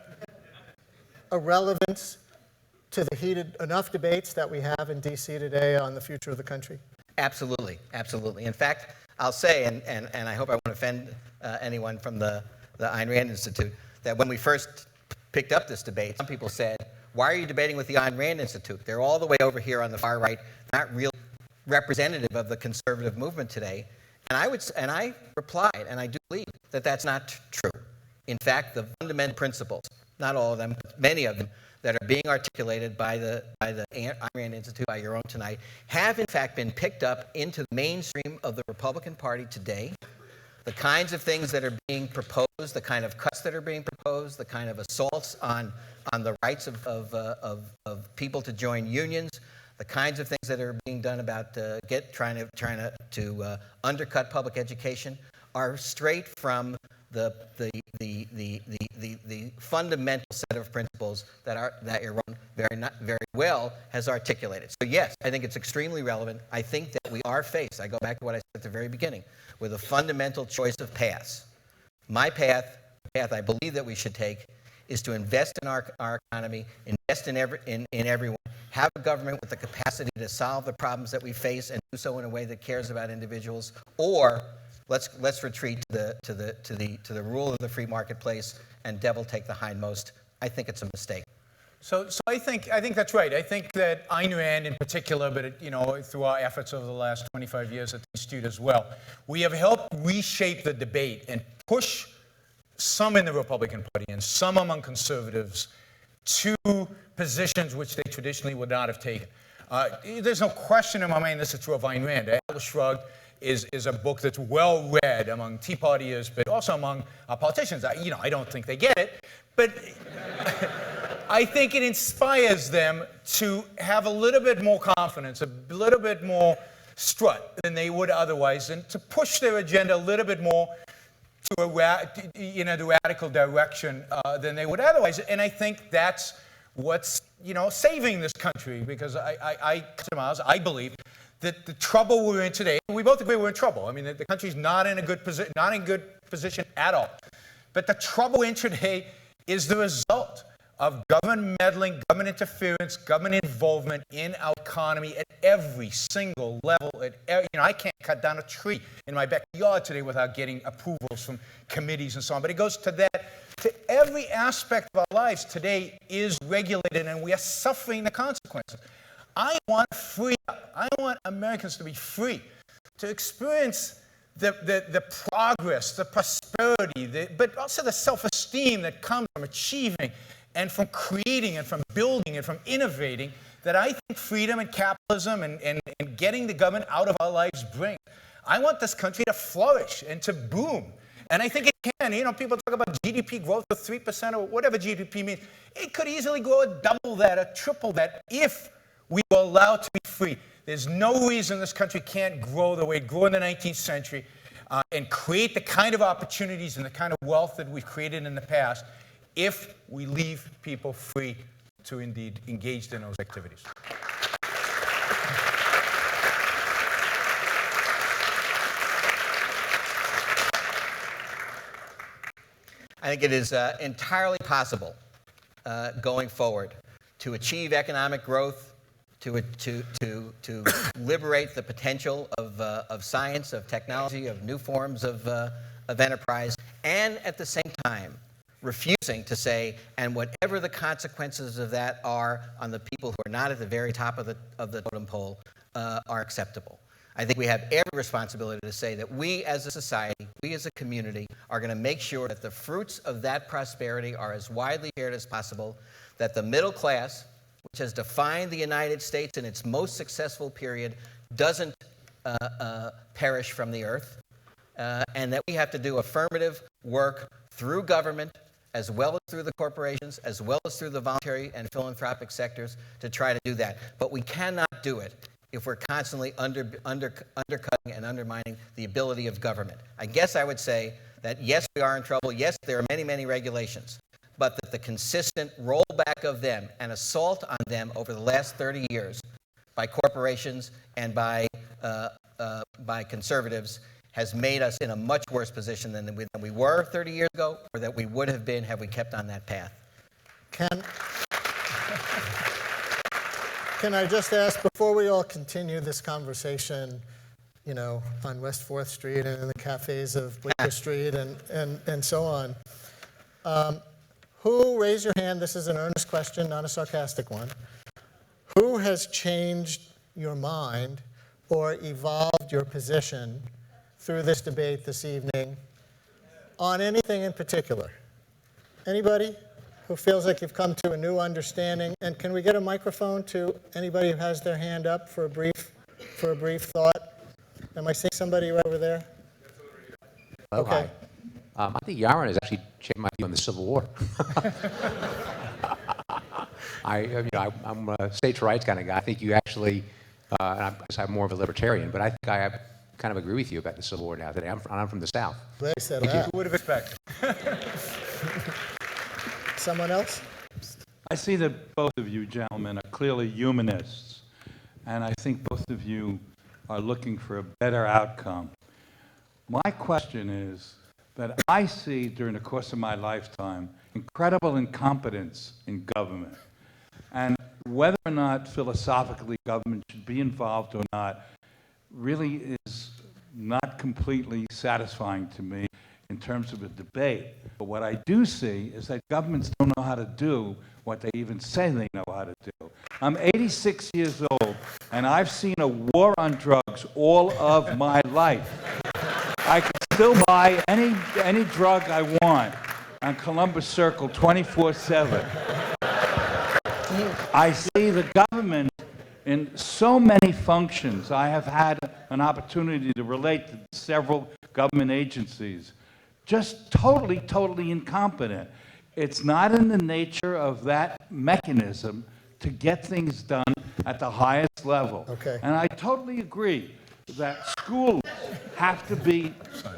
a relevance to the heated enough debates that we have in D.C. today on the future of the country? Absolutely, absolutely. In fact, I'll say, and I hope I won't offend anyone from the Ayn Rand Institute, that when we first picked up this debate, some people said, why are you debating with the Ayn Rand Institute? They're all the way over here on the far right, not real representative of the conservative movement today. And I replied, and I do believe that that's not true. In fact, the fundamental principles, not all of them, but many of them, that are being articulated by the Ayn Rand Institute, by Yaron tonight, have in fact been picked up into the mainstream of the Republican Party today. The kinds of things that are being proposed, the kind of cuts that are being proposed, the kind of assaults on the rights of people to join unions, the kinds of things that are being done about trying to undercut public education, are straight from the fundamental set of principles that Yaron very well has articulated. So yes, I think it's extremely relevant. I think that we are faced, I go back to what I said at the very beginning, with a fundamental choice of paths. My path, the path I believe that we should take, is to invest in our economy, invest in everyone, have a government with the capacity to solve the problems that we face and do so in a way that cares about individuals, or let's retreat to the rule of the free marketplace and devil take the hindmost. I think it's a mistake. So I think that's right. I think that Ayn Rand in particular, but through our efforts over the last 25 years at the Institute as well, we have helped reshape the debate and push some in the Republican Party and some among conservatives to positions which they traditionally would not have taken. There's no question in my mind this is true of Ayn Rand. Atlas Shrugged is a book that's well read among Tea Partiers, but also among politicians. I don't think they get it, but I think it inspires them to have a little bit more confidence, a little bit more strut than they would otherwise, and to push their agenda a little bit more to the radical direction than they would otherwise. And I think that's what's saving this country, because I believe that the trouble we're in today, we both agree we're in trouble. I mean, the country's not in good position at all. But the trouble we're in today is the result of government meddling, government interference, government involvement in our economy at every single level. I can't cut down a tree in my backyard today without getting approvals from committees and so on. But it goes to every aspect of our lives today is regulated, and we are suffering the consequences. I want freedom. I want Americans to be free, to experience the progress, the prosperity, but also the self-esteem that comes from achieving and from creating and from building and from innovating, that I think freedom and capitalism and getting the government out of our lives bring. I want this country to flourish and to boom. And I think it can. People talk about GDP growth of 3% or whatever GDP means. It could easily grow at double that or triple that if we were allowed to be free. There's no reason this country can't grow the way it grew in the 19th century and create the kind of opportunities and the kind of wealth that we've created in the past if we leave people free to indeed engage in those activities. I think it is entirely possible going forward to achieve economic growth, to liberate the potential of science, of technology, of new forms of enterprise, and at the same time refusing to say, and whatever the consequences of that are on the people who are not at the very top of the totem pole are acceptable. I think we have every responsibility to say that we as a society, we as a community, are going to make sure that the fruits of that prosperity are as widely shared as possible, that the middle class, which has defined the United States in its most successful period, doesn't perish from the earth, and that we have to do affirmative work through government, as well as through the corporations, as well as through the voluntary and philanthropic sectors to try to do that. But we cannot do it if we're constantly undercutting and undermining the ability of government. I guess I would say that yes, we are in trouble. Yes, there are many, many regulations, but that the consistent rollback of them and assault on them over the last 30 years by corporations and by conservatives has made us in a much worse position than we were 30 years ago, or that we would have been had we kept on that path. Can I just ask, before we all continue this conversation, you know, on West 4th Street and in the cafes of Bleecker Street and so on, who, raise your hand, this is an earnest question, not a sarcastic one, who has changed your mind or evolved your position through this debate this evening on anything in particular? Anybody who feels like you've come to a new understanding? And can we get a microphone to anybody who has their hand up for a brief thought? Am I seeing somebody right over there? Hello, okay. Hi. I think Yaron has actually changed my view on the Civil War. I'm a states' rights kind of guy. I think you actually, and I'm more of a libertarian, but I think I kind of agree with you about the Civil War now today. I'm from the South. Glad you said that. Who would have expected? Someone else? I see that both of you gentlemen are clearly humanists, and I think both of you are looking for a better outcome. My question is that I see during the course of my lifetime incredible incompetence in government, and whether or not philosophically government should be involved or not really is not completely satisfying to me in terms of a debate. But what I do see is that governments don't know how to do what they even say they know how to do. I'm 86 years old, and I've seen a war on drugs all of my life. I can still buy any drug I want on Columbus Circle 24/7. I see the government in so many functions. I have had an opportunity to relate to several government agencies. Just totally incompetent. It's not in the nature of that mechanism to get things done at the highest level. Okay. And I totally agree that schools have to be...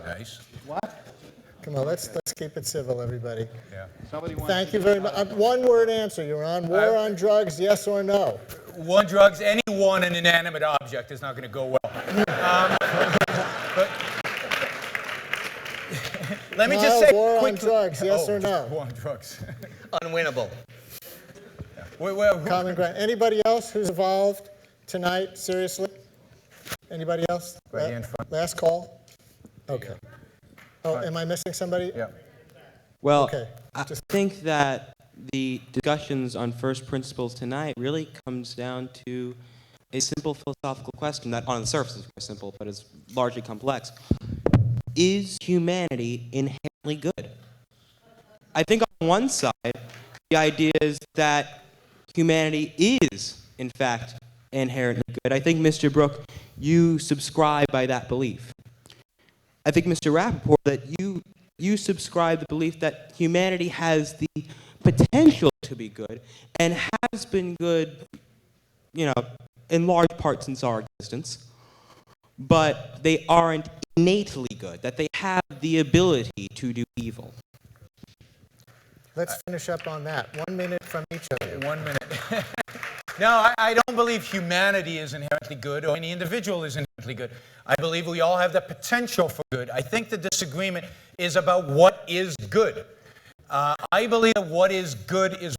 Nice. What? Come on, let's keep it civil, everybody. Yeah. Somebody wants Thank you very much. One-word answer. You're on war on drugs, yes or no? One drugs, any one an inanimate object is not going to go well. But let me just say war quickly. on drugs, yes or no? War on drugs. Unwinnable. Common ground. Anybody else who's evolved tonight, seriously? Anybody else? Right here in front. Last call? Okay. Oh, am I missing somebody? Yeah. Well, Okay, I think that the discussions on first principles tonight really comes down to a simple philosophical question that on the surface is very simple, but is largely complex. Is humanity inherently good? I think on one side, the idea is that humanity is, in fact, inherently good. I think, Mr. Brook, you subscribe by that belief. I think, Mr. Rappaport, that you subscribe the belief that humanity has the potential to be good and has been good, you know, in large part since our existence, but they aren't innately good, that they have the ability to do evil. let's finish up on that. 1 minute from each of you. 1 minute. No, I don't believe humanity is inherently good or any individual is inherently good. I believe we all have the potential for good. I think the disagreement is about what is good. I believe that what is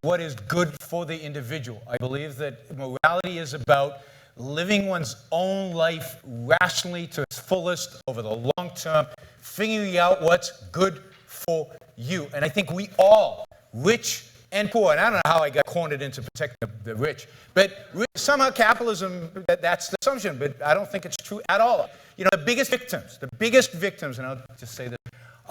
what is good for the individual. I believe that morality is about living one's own life rationally to its fullest over the long term, figuring out what's good for you. And I think we all, rich and poor, and I don't know how I got cornered into protecting the rich, but somehow capitalism, that's the assumption, but I don't think it's true at all. You know, the biggest victims, and I'll just say this,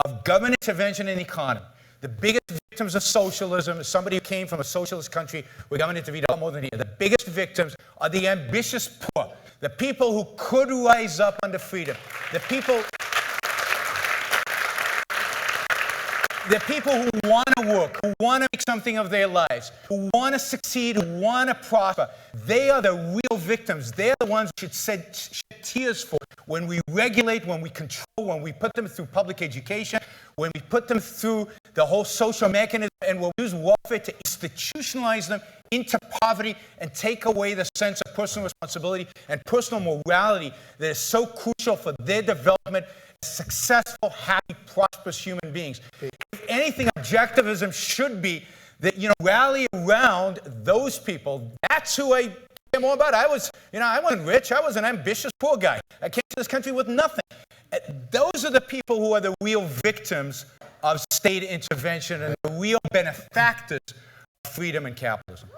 of government intervention in the economy, the biggest victims of socialism, as somebody who came from a socialist country where government intervened a lot more than here, the biggest victims are the ambitious poor, the people who could rise up under freedom, the people who want to work, who want to make something of their lives, who want to succeed, who want to prosper. They are the real victims. They're the ones who should shed tears for when we regulate, when we control, when we put them through public education, when we put them through the whole social mechanism, and we'll use welfare to institutionalize them into poverty and take away the sense of personal responsibility and personal morality that is so crucial for their development as successful, happy, prosperous human beings. If anything, objectivism should be that, rally around those people. That's who I care more about. I wasn't rich. I was an ambitious poor guy. I came to this country with nothing. Those are the people who are the real victims of state intervention and the real benefactors of freedom and capitalism.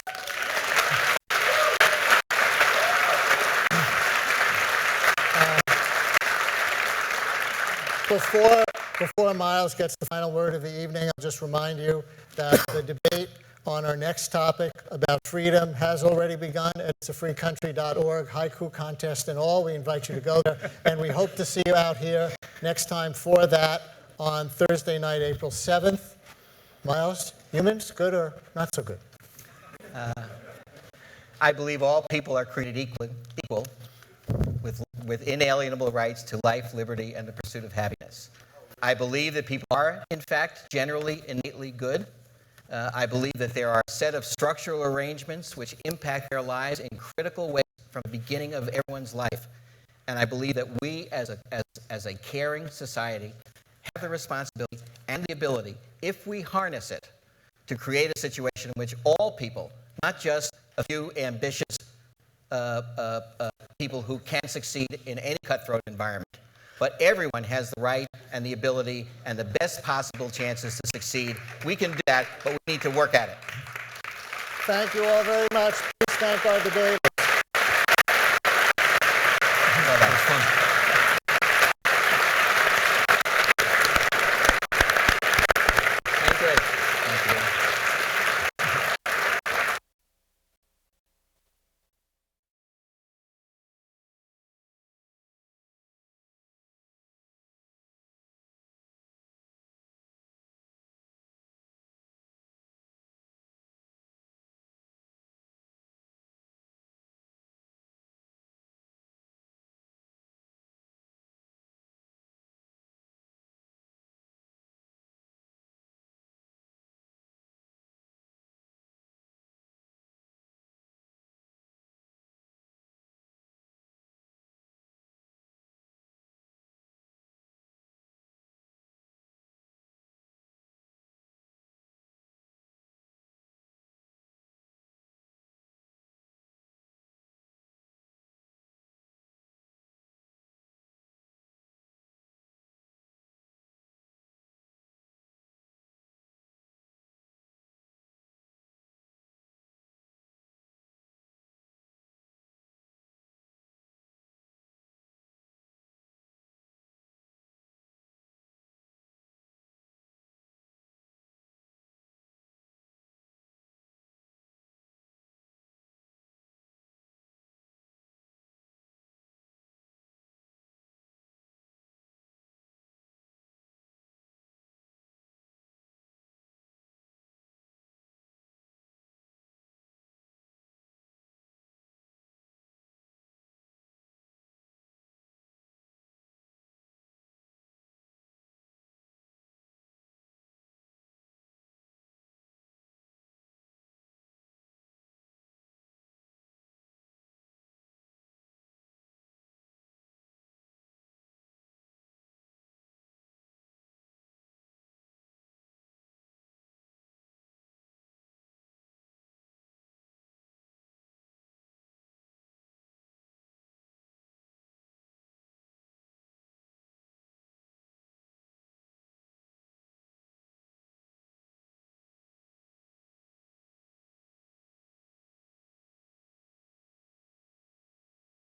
Before Myles gets the final word of the evening, I'll just remind you that the debate on our next topic about freedom has already begun. It's a freecountry.org haiku contest and all. We invite you to go there, and we hope to see you out here next time for that on Thursday night, April 7th. Myles, humans, good or not so good? I believe all people are created equal with inalienable rights to life, liberty, and the pursuit of happiness. I believe that people are, in fact, generally innately good. I believe that there are a set of structural arrangements which impact their lives in critical ways from the beginning of everyone's life. And I believe that we, as a caring society, have the responsibility and the ability, if we harness it, to create a situation in which all people, not just a few ambitious people who can succeed in any cutthroat environment, but everyone has the right and the ability and the best possible chances to succeed. We can do that, but we need to work at it. Thank you all very much. Please thank our debaters.